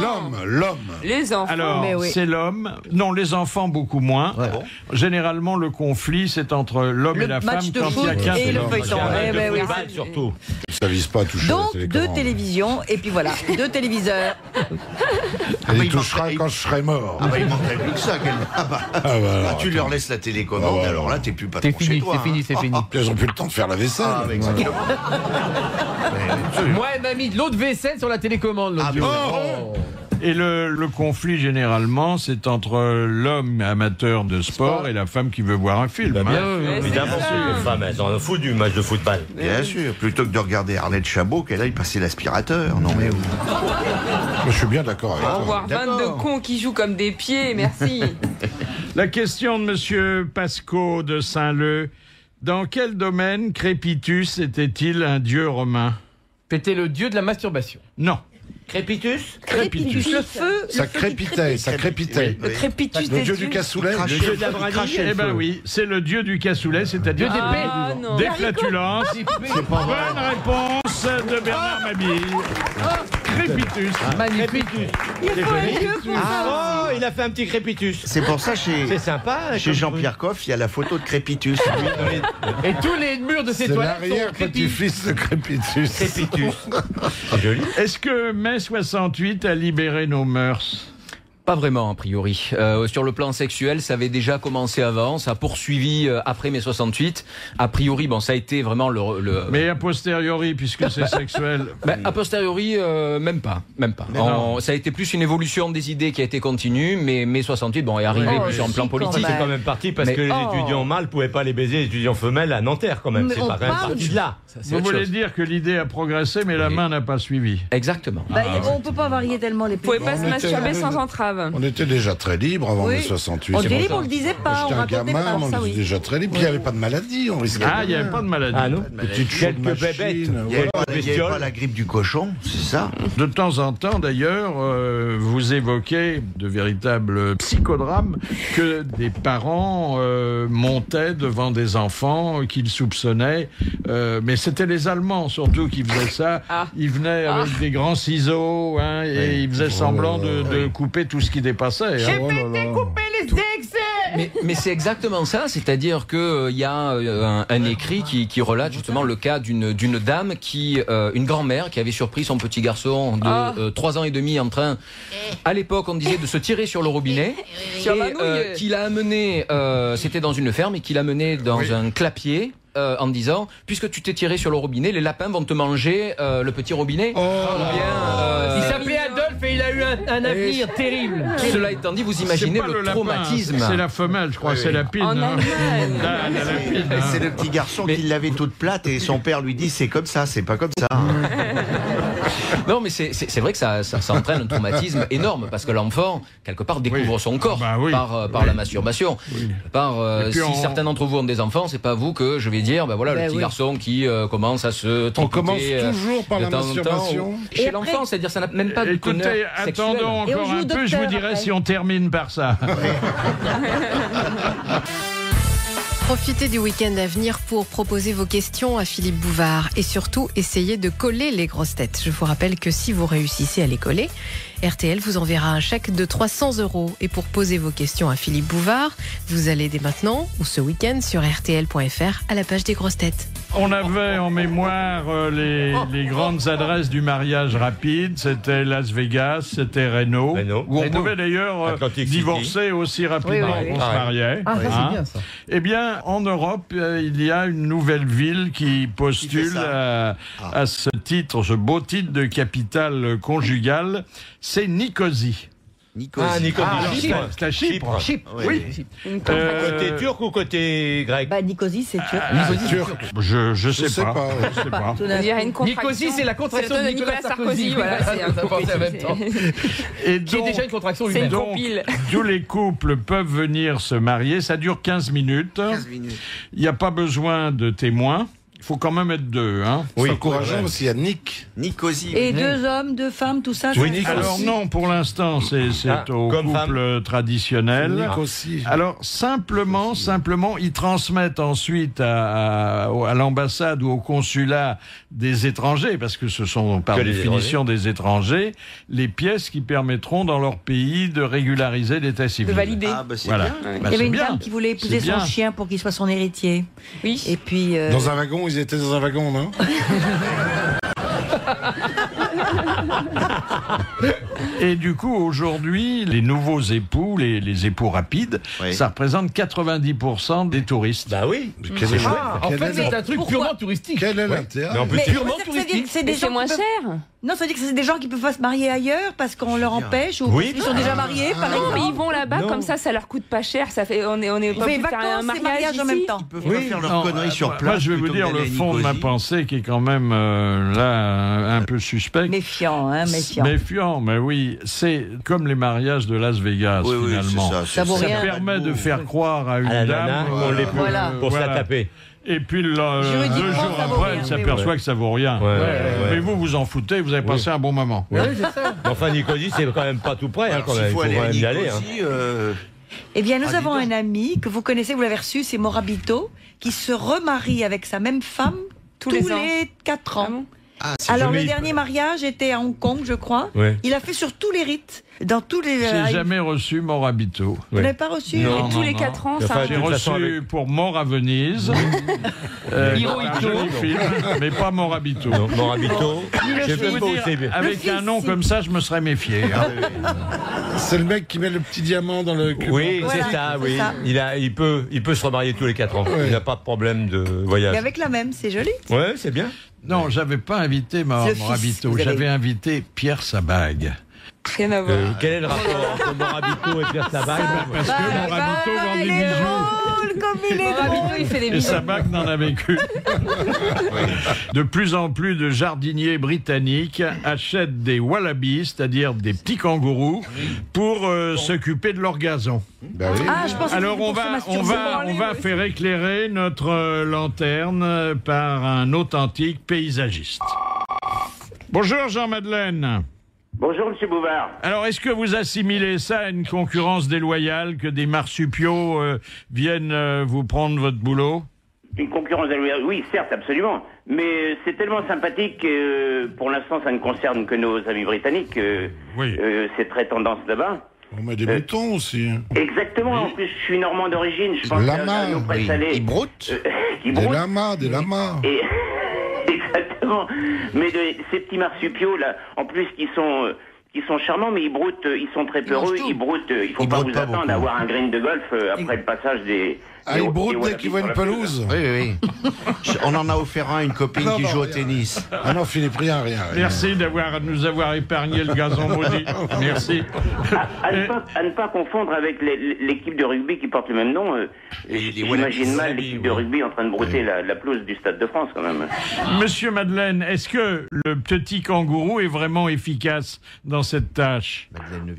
l'homme. Les enfants. Alors, Mais oui. c'est l'homme. Non, les enfants, beaucoup moins. Généralement, le conflit, c'est entre l'homme et Le la femme match de quand il y a foot 15 et le l'homme. feuilleton. Eh ben oui. Football, surtout. Ça vise pas à toucher Donc, la 2 télécommande. télévisions, et puis voilà, 2 téléviseurs. Elle mais y il touchera manquerait- quand je serai mort. Ah bah il manquerait plus que ça. alors, Tu leur laisses la télécommande, Ah bah, alors là t'es plus patron C'est fini, chez toi. c'est fini, c'est fini. Ils ont plus le temps de faire la vaisselle. Ah, mais exactement. Moi, elle m'a mis de l'eau de vaisselle sur la télécommande. l'autre Ah, jour. mais- Oh. Et le conflit, généralement, c'est entre l'homme amateur de sport et la femme qui veut voir un film. hein. Ouais, c'est Évidemment, ça. les femmes, elles en foutent du match de football. Bien sûr, plutôt que de regarder Arlette Chabot, qu'elle aille passer l'aspirateur. Non mais Je suis bien d'accord avec Au toi. revoir, D'accord. 22 cons qui jouent comme des pieds, merci. La question de Monsieur Pasco de Saint-Leu. Dans quel domaine Crépitus était-il un dieu romain? C'était le dieu de la masturbation. Non. Crépitus Crépitus. Le feu. Ça crépitait, ça crépitait. Le crépitus Le des dieu du cassoulet. Il crachait Le dieu le de la feu, il brindille. crachait le Eh ben feu. oui, c'est le dieu du cassoulet, c'est-à-dire Dieu d'épée. Ah non. des flatulences. Bonne réponse de Bernard Mabille. Crépitus. Magnifique. Il faut un dieu pour ça. Oh, il a fait un petit crépitus. C'est pour ça chez C'est sympa. chez Jean-Pierre Coff, il y a la photo de Crépitus. Et tous les murs de ces C'est toilettes sont crépis. l'arrière-petit-fils de Crépitus. Crépitus. C'est joli. Est-ce que mai 68 a libéré nos mœurs? Pas vraiment, a priori. Sur le plan sexuel, ça avait déjà commencé avant, ça a poursuivi après mai 68. A priori, bon, ça a été vraiment Mais a posteriori, puisque c'est sexuel. Ben, a posteriori, même pas. Ça a été plus une évolution des idées qui a été continue, mais mai 68, bon, est arrivé Oh, plus sur un plan si, quand politique. même. C'est quand même parti parce Mais- que les étudiants mâles pouvaient pas les baiser les étudiants femelles à Nanterre quand même. Mais C'est on pas quand même parle parti de là. Ça, c'est Vous autre voulez chose. dire que l'idée a progressé, mais la main n'a pas suivi. Exactement. Bah, on peut pas varier tellement les Vous pouvez pays. pas se masturber sans entrave. On était déjà très libre avant Oui. mai 68. On c'est était pour libre, ça. on le disait Quand pas, on j'étais un racontait gamin, pas, on ça était oui. déjà très libre. Puis il n'y avait pas de maladie, on risquait Ah, il n'y avait pas de maladie. Ah non. Petite chaude Quelques machine, bébêtes. Il n'y avait, voilà. pas- il y avait pas la grippe du cochon, c'est ça? De temps en temps, d'ailleurs, vous évoquez de véritables psychodrames que des parents montaient devant des enfants qu'ils soupçonnaient. Mais c'était les Allemands surtout qui faisaient ça. Ah. Ils venaient avec des grands ciseaux hein, et ils faisaient semblant de couper tout ce qui dépassait. hein. J'ai pété couper les excès. Mais c'est exactement ça, c'est-à-dire que il y a un écrit qui relate justement le cas d'une dame une grand-mère qui avait surpris son petit garçon de 3 ans et demi en train, à l'époque on disait de se tirer sur le robinet, Sur la et nouille. qu'il a amené, c'était dans une ferme et qu'il a amené dans un clapier. En disant, puisque tu t'es tiré sur le robinet, les lapins vont te manger le petit robinet. Ou bien, Il s'appelait Adolphe et il a eu un avenir terrible. Cela étant dit, vous imaginez C'est pas le lapin, traumatisme. C'est la femelle, je crois, c'est la pine. En hein. Allemagne. La lapine, hein. C'est le petit garçon qui l'avait toute plate et son père lui dit c'est comme ça, c'est pas comme ça. Non, mais c'est vrai que ça entraîne un traumatisme énorme parce que l'enfant, quelque part, découvre son corps par la masturbation. Si certains d'entre vous ont des enfants, c'est pas vous que je vais dire, le petit garçon qui commence à se tripoter. On commence toujours par de la temps en temps. masturbation. Chez l'enfant, c'est-à-dire ça n'a même pas de teneur Écoutez, sexuelle. attendons encore un peu, je vous dirai si on termine par ça. Profitez du week-end à venir pour proposer vos questions à Philippe Bouvard et surtout essayez de coller les grosses têtes. Je vous rappelle que si vous réussissez à les coller, RTL vous enverra un chèque de 300 €. Et pour poser vos questions à Philippe Bouvard, vous allez dès maintenant ou ce week-end sur rtl.fr à la page des grosses têtes. On avait en mémoire les grandes adresses du mariage rapide. C'était Las Vegas, c'était Reno. Où on pouvait d'ailleurs divorcer aussi rapidement qu'on se mariait. Ah, ça, c'est bien, ça. Eh bien, en Europe, il y a une nouvelle ville qui postule à ce titre, ce beau titre de capitale conjugale. C'est Nicosie. Ah, Nicosie. C'est à Chypre. Oui. Côté turc ou côté grec? Nicosie, c'est turc. Je sais pas. Je sais pas. Il y a une contraction. Nicosie, c'est la contraction de Nicolas Sarkozy. Voilà, c'est un peu en même temps. Et qui est déjà une contraction c'est humaine. une compile. Tous les couples peuvent venir se marier. Ça dure 15 minutes. Il n'y a pas besoin de témoins. Il faut quand même être deux. Hein. C'est encourageant aussi, il y a Nicosie. Et 2 hommes, 2 femmes, tout ça. Alors non, pour l'instant, c'est au couple traditionnel. Alors simplement, ils transmettent ensuite à l'ambassade ou au consulat des étrangers, parce que ce sont par définition des étrangers, les pièces qui permettront dans leur pays de régulariser l'état civil. De valider. Voilà. Il y avait une dame qui voulait épouser son chien pour qu'il soit son héritier. Oui. Et puis. Dans un wagon, ils étaient dans un wagon, non? Et du coup, aujourd'hui, les nouveaux époux, les époux rapides, ça représente 90% des touristes. Bah oui. En fait, c'est un truc purement touristique. Quel est l'intérêt? Purement touristique. C'est moins cher. Non, ça veut dire que c'est des gens qui peuvent pas se marier ailleurs parce qu'on leur empêche ou parce qu'ils sont déjà mariés, par exemple. Mais ils vont là-bas, comme ça leur coûte pas cher. Ça fait, on est pas fait faire un vacances et mariage mariage en même temps. Ils peuvent pas faire leurs conneries sur place. Moi, je vais vous dire le fond de ma pensée qui est quand même là un peu suspect. Méfiant, méfiant. Méfiant, mais oui. C'est comme les mariages de Las Vegas, finalement. Ça vaut rien. Permet de faire croire à une la dame nana, on l'épouse pour se la taper. Et puis le jour après, elle s'aperçoit que ça vaut rien. Mais vous en foutez, vous avez passé un bon moment. Enfin, Nicosie, c'est quand même pas tout près. Quand même. Il faut quand même y aller. Eh bien, nous avons un ami que vous connaissez, vous l'avez reçu, c'est Morabito, qui se remarie avec sa même femme tous les 4 ans. Alors, le dernier mariage était à Hong Kong, je crois. Il a fait sur tous les rites. Dans tous les. J'ai jamais reçu Morabito. Vous n'avez pas reçu? Non, tous les 4 ans, ça. J'ai reçu pour Mort à Venise. Un joli film, mais pas Morabito. Morabito. Je peux vous dire, avec un nom comme ça, je me serais méfié. C'est le mec qui met le petit diamant dans le cul. Oui, c'est ça, oui. Il peut se remarier tous les 4 ans. Il n'a pas de problème de voyage. Et avec la même, c'est joli. Ouais, c'est bien. Non, j'avais pas invité Morabito, j'avais invité Pierre Sabag. Rien à voir. Quel est le rapport entre Morabito et Pierre Sabag? Parce que Morabito vend des bijoux. Comme il est drôle. Il fait des Et bijoux. Sabag n'en avait qu'une. De plus en plus de jardiniers britanniques achètent des wallabies, c'est-à-dire des petits kangourous, pour s'occuper de leur gazon. Alors on va faire éclairer notre lanterne par un authentique paysagiste. Bonjour Jean-Madeleine. Bonjour, monsieur Bouvard. Alors, est-ce que vous assimilez ça à une concurrence déloyale, que des marsupiaux viennent vous prendre votre boulot? Une concurrence déloyale, oui, certes, absolument. Mais c'est tellement sympathique que, pour l'instant, ça ne concerne que nos amis britanniques. C'est très tendance là-bas. On met des moutons aussi. Exactement. En plus, je suis normand d'origine. Je pense à nos présalés. Ils broutent. Des lamas. Exactement. Mais ces petits marsupiaux là, en plus qui qui sont charmants, mais ils broutent, ils sont très peureux, ils broutent. Il faut pas vous attendre à avoir un green de golf après le passage des. Ah, ils broutent dès qu'ils voient une pelouse. Oui. On en a offert un à une copine qui joue au tennis. Ah non, Philippe, rien. Merci de nous avoir épargné le gazon maudit. Merci. À ne pas confondre avec l'équipe de rugby qui porte le même nom. J'imagine mal l'équipe de rugby en train de brouter la pelouse du Stade de France, quand même. Monsieur Madeleine, est-ce que le petit kangourou est vraiment efficace dans cette tâche?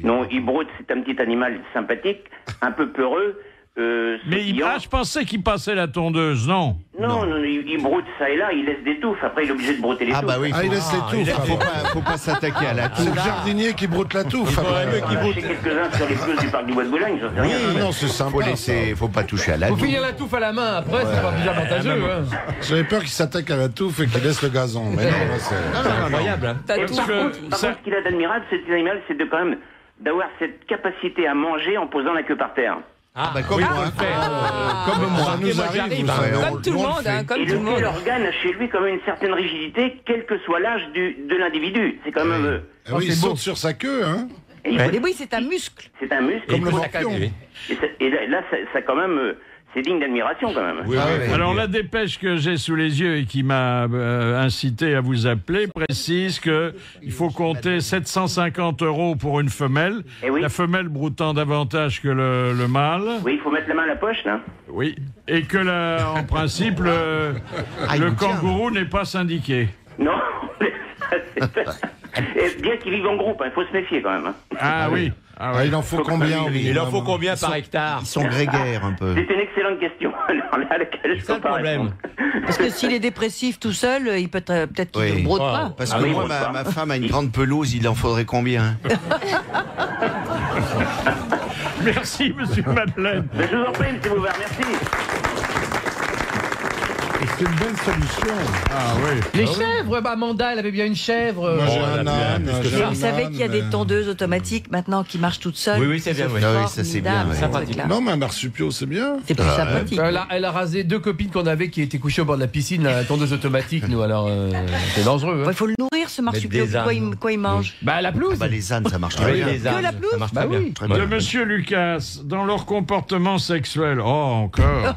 Non, il broute, c'est un petit animal sympathique, un peu peureux. Mais je pensais qu'il passait la tondeuse, non? Non, il broute ça et là, il laisse des touffes. Après, il est obligé de brouter les touffes. Il laisse les touffes. Faut pas s'attaquer à la touffe. C'est le jardinier qui broute la touffe. Il broute quelques-uns sur les pelouses du parc du Bois de Boulogne, j'en sais rien. Non, c'est sympa. Faut pas toucher à la Faut touffe. finir la touffe à la main, après, c'est pas plus avantageux. J'avais peur qu'il s'attaque à la touffe et qu'il laisse le gazon. Mais non, là, c'est incroyable. Par contre, ce qu'il a d'admirable, cet animal, c'est de quand même d'avoir cette capacité à manger en posant la queue par terre. Comme moi. Comme moi, ça nous arrive. Comme tout le monde, comme tout le monde. L'organe a chez lui quand même une certaine rigidité, quel que soit l'âge de l'individu. C'est quand même. Il saute sur sa queue, hein. Oui, c'est un muscle. C'est un muscle. Comme le morpion. Et là, ça quand même. C'est digne d'admiration quand même. Alors la dépêche que j'ai sous les yeux et qui m'a incité à vous appeler précise que il faut compter 750 € pour une femelle. La femelle broutant davantage que le mâle. Oui, il faut mettre la main à la poche, là. Oui. Et que en principe, le kangourou n'est pas syndiqué. Non. Et bien qu'ils vivent en groupe, il faut se méfier quand même. Ah oui. Il en faut combien? Il en faut combien par hectare? Ils sont grégaires un peu. C'est une excellente question. À laquelle je peux pas répondre. Parce que s'il est dépressif tout seul, il peut peut-être qu'il ne broute pas. Parce que moi, ma femme a une grande pelouse, il en faudrait combien? Merci, monsieur Madeleine. Mais je vous en prie, monsieur Bouvard, merci. C'est une bonne solution. Ah oui. Les chèvres, Amanda, elle avait bien une chèvre. Moi, j'ai un âne. Vous savez qu'il y a des tondeuses automatiques maintenant qui marchent toutes seules. Oui, c'est bien. Oui, ça c'est bien. Non, mais un marsupio, c'est bien. C'est plus sympathique. Elle a rasé 2 copines qu'on avait qui étaient couchées au bord de la piscine, la tondeuse automatique, nous, alors c'est dangereux. Il faut le nourrir, ce marsupio. Quoi il mange? La pelouse. Les ânes, ça marche très bien. Que la pelouse? Ça marche très bien. De monsieur Lucas, dans leur comportement sexuel, encore.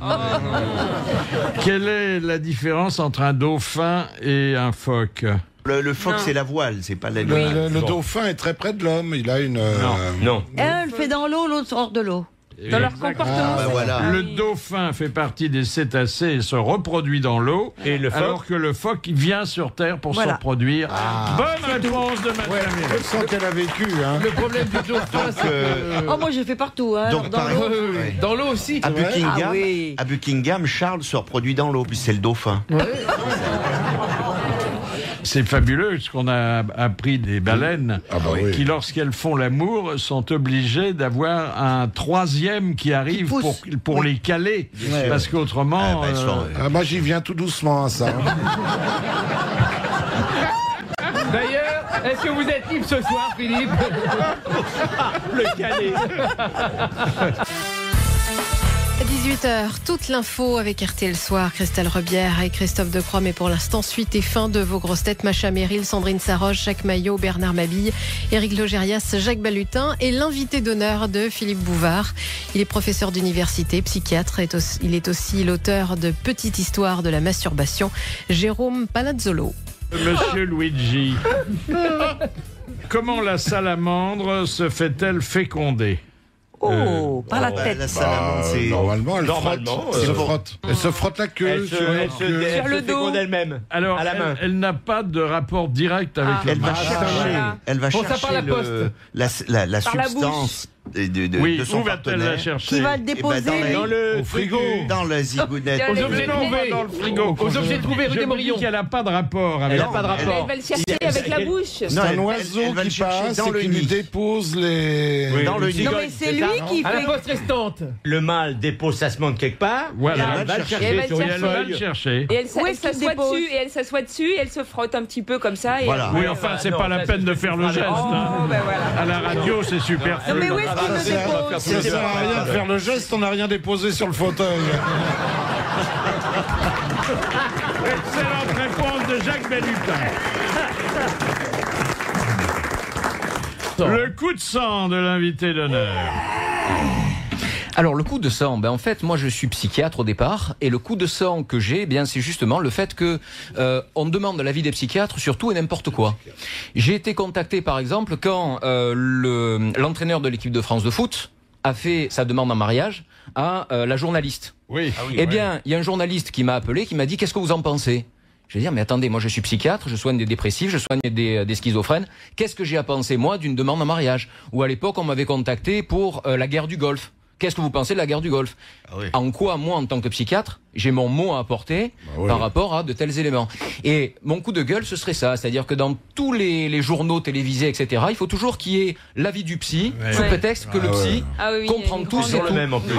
Quelle est la différence entre un dauphin et un phoque? Le phoque, c'est la voile, c'est pas l'animal. Le dauphin est très près de l'homme. Il a une. Non. Un le fait dans l'eau, l'autre hors de l'eau. Dans leur comportement. Le dauphin fait partie des cétacés et se reproduit dans l'eau, alors que le phoque vient sur Terre pour se reproduire. Bonne réponse de Madame Amélie. Je sens qu'elle a vécu. Hein. Le problème du dauphin, c'est que... Moi j'ai fait partout. Hein, Donc, dans l'eau aussi. À Buckingham, Charles se reproduit dans l'eau, puis c'est le dauphin. C'est fabuleux ce qu'on a appris des baleines qui, lorsqu'elles font l'amour, sont obligées d'avoir un troisième qui arrive pour les caler. Parce qu'autrement... moi, j'y viens tout doucement à ça. D'ailleurs, est-ce que vous êtes libre ce soir, Philippe? Le calé. À 18h, toute l'info avec RTL Soir, Christelle Rebière et Christophe Decroix. Mais pour l'instant, suite et fin de vos grosses têtes, Macha Merrill, Sandrine Saroche, Jacques Maillot, Bernard Mabille, Éric Logérias, Jacques Balutin et l'invité d'honneur de Philippe Bouvard. Il est professeur d'université, psychiatre. Il est aussi l'auteur de Petite histoire de la masturbation, Jérôme Palazzolo. Monsieur Luigi, comment la salamandre se fait-elle féconder? Par la tête. La salamandre, c'est... Normalement, elle se frotte la queue. Elle le dos d'elle-même. Alors, à la main. Elle n'a pas de rapport direct avec le Elle va chercher la substance de son partenaire. Qui va le déposer dans le frigo. Dans la zigounette. Aux objets trouvés dans le frigo. Aux objets trouvés rue des Morillons. Elle n'a pas de rapport avec... Elle n'a pas de rapport. Elle va le chercher avec la bouche. C'est un oiseau qui passe et qui lui dépose les... Dans le nid. Non mais c'est lui qui À la fait... poste restante. Le mâle dépose sa semence quelque part. Voilà. Elle va le Et chercher elle sur une va Elle va le feuille. chercher. Et elle Où est-ce qu'il s'assoit dépose dessus, et elle s'assoit dessus, et elle se frotte un petit peu comme ça. Et Voilà. Oui, enfin, c'est pas la peine de faire le geste. ben voilà. À la radio, c'est superflu. Non mais où est-ce qu'il le dépose? Ça sert à rien de faire le geste, on n'a rien déposé sur le fauteuil. Excellente réponse de Jacques Balutin. Le coup de sang de l'invité d'honneur. Alors le coup de sang, en fait moi je suis psychiatre au départ et le coup de sang que j'ai, c'est justement le fait que on demande l'avis des psychiatres sur tout et n'importe quoi. J'ai été contacté par exemple quand l'entraîneur de l'équipe de France de foot a fait sa demande en mariage à la journaliste. Oui. Il y a un journaliste qui m'a appelé, qui m'a dit qu'est-ce que vous en pensez ? Je vais dire, mais attendez, moi je suis psychiatre, je soigne des dépressifs, je soigne des schizophrènes. Qu'est-ce que j'ai à penser moi d'une demande en mariage ? Ou à l'époque on m'avait contacté pour la guerre du Golfe. Qu'est-ce que vous pensez de la guerre du Golfe ? En quoi, moi, en tant que psychiatre, j'ai mon mot à apporter par rapport à de tels éléments. Et mon coup de gueule, ce serait ça. C'est-à-dire que dans tous les journaux télévisés, etc., il faut toujours qu'il y ait l'avis du psy, sous prétexte que le psy comprend tout. C'est le même en plus.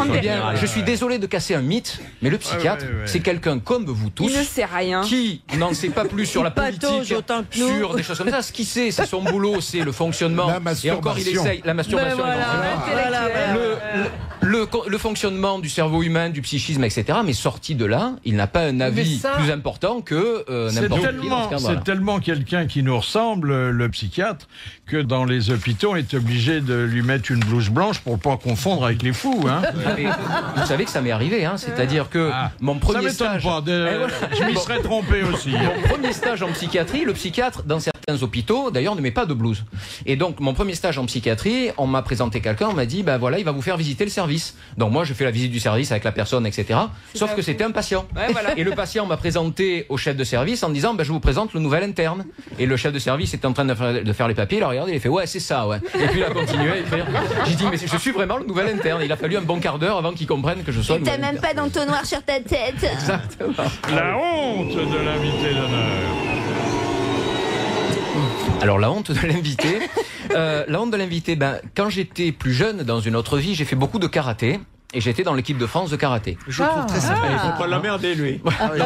Je suis désolé de casser un mythe, mais le psychiatre, c'est quelqu'un comme vous tous. Il ne sait rien. Qui n'en sait pas plus sur la politique, sur des choses comme ça. Ce qu'il sait, c'est son boulot, c'est le fonctionnement. Et encore, il essaye. La masturbation. Le fonctionnement du cerveau humain, du psychisme, etc. Mais sorti de là, il n'a pas un avis plus important que n'importe qui dans ce cadre-là. C'est tellement quelqu'un qui nous ressemble, le psychiatre, que dans les hôpitaux, on est obligé de lui mettre une blouse blanche pour ne pas confondre avec les fous. Hein. Vous savez que ça m'est arrivé, c'est-à-dire que mon premier stage... Je m'y serais trompé aussi. Mon premier stage en psychiatrie, le psychiatre, dans certains hôpitaux, d'ailleurs, ne met pas de blouse. Et donc, mon premier stage en psychiatrie, on m'a présenté quelqu'un, on m'a dit, il va vous faire visiter le service. Donc moi, je fais la visite du service avec la personne, etc. Sauf que c'était un patient. Et le patient m'a présenté au chef de service en disant, je vous présente le nouvel interne. Et le chef de service était en train de faire les papiers, il a regardé, il a fait, ouais, c'est ça, ouais. Et puis il a continué à écrire. J'ai dit, mais je suis vraiment le nouvel interne. Il a fallu un bon quart d'heure avant qu'il comprenne que je sois le nouvel interne. T'as même pas d'entonnoir sur ta tête. Exactement. La honte de l'invité d'honneur. Alors la honte de l'invité, quand j'étais plus jeune dans une autre vie, j'ai fait beaucoup de karaté. Et j'étais dans l'équipe de France de karaté. Je le trouve très sympathique. Il faut pas l'emmerder, lui.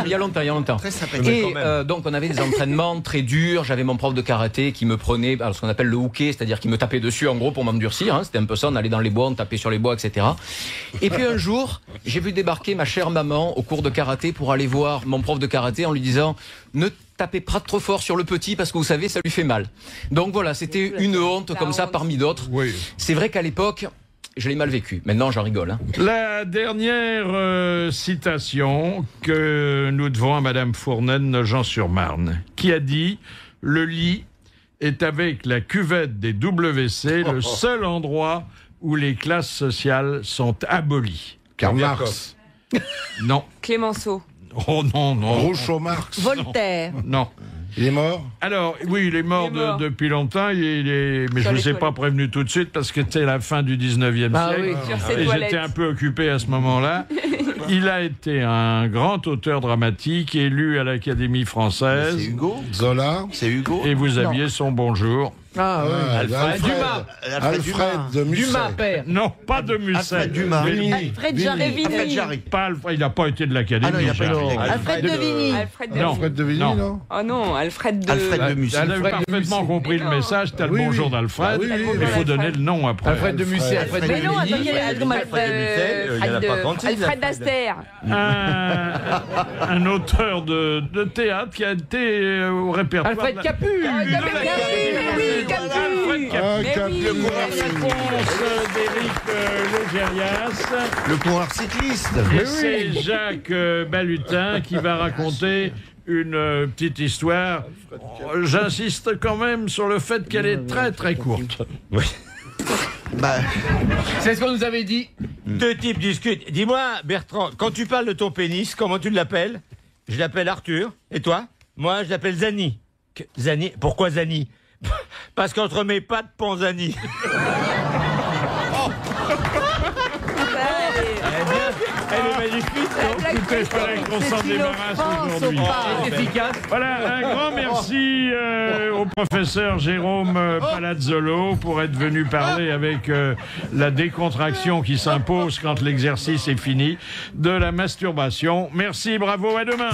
Il y a longtemps. Très sympathique. Et donc on avait des entraînements très durs. J'avais mon prof de karaté qui me prenait ce qu'on appelle le hooké, c'est-à-dire qu'il me tapait dessus en gros pour m'endurcir. C'était un peu ça, on allait dans les bois, on tapait sur les bois, etc. Et puis un jour, j'ai vu débarquer ma chère maman au cours de karaté pour aller voir mon prof de karaté en lui disant « Ne tapez pas trop fort sur le petit parce que vous savez, ça lui fait mal. » Donc voilà, c'était une honte comme ça parmi d'autres. Oui. C'est vrai qu'à l'époque... je l'ai mal vécu. Maintenant, j'en rigole. La dernière citation que nous devons à Madame Fournen, Nogent-sur-Marne, qui a dit « Le lit est avec la cuvette des WC le seul endroit où les classes sociales sont abolies. » Karl Marx. Non. Clémenceau. Oh non. Groucho Marx. Voltaire. Non. Il est mort ? Alors, oui, il est mort, depuis longtemps, mais je ne vous ai pas prévenu tout de suite parce que c'était la fin du 19e siècle. Oui. Et j'étais un peu occupé à ce moment-là. Il a été un grand auteur dramatique, élu à l'Académie française. C'est Hugo ? Zola ? C'est Hugo ? Et vous aviez son bonjour. Ah oui, Alfred de Musset. Dumas, père. Non, pas de Musset. Alfred Dumas. Alfred Jarry. Il n'a pas été de l'Académie. Ah non, il n'a pas été de l'Académie. Alfred de Vigny. Alfred de Vigny, non ? Oh non, Alfred de Musset. Elle avait parfaitement compris le message. C'était le bonjour d'Alfred. Il faut donner le nom après. Alfred de Musset, Alfred de Mais non, Vigny. Alfred d'Aster. Un auteur de théâtre qui a été au répertoire. Alfred Capu. Alfred Capu. Le coureur réponse d'Éric Logérias. Le coureur cycliste. Et c'est Jacques Balutin qui va raconter une petite histoire. J'insiste quand même sur le fait qu'elle est très très courte. Oui. C'est ce qu'on nous avait dit. Deux types discutent. Dis-moi, Bertrand, quand tu parles de ton pénis, comment tu l'appelles ? Je l'appelle Arthur. Et toi ? Moi, je l'appelle Zani. Zani ? Pourquoi Zani ? Parce qu'entre mes pattes, Panzani. Elle est magnifique. Il fallait qu'on s'en débarrasse aujourd'hui. Efficace. Voilà, un grand merci au professeur Jérôme Palazzolo pour être venu parler avec la décontraction qui s'impose quand l'exercice est fini de la masturbation. Merci, bravo, à demain.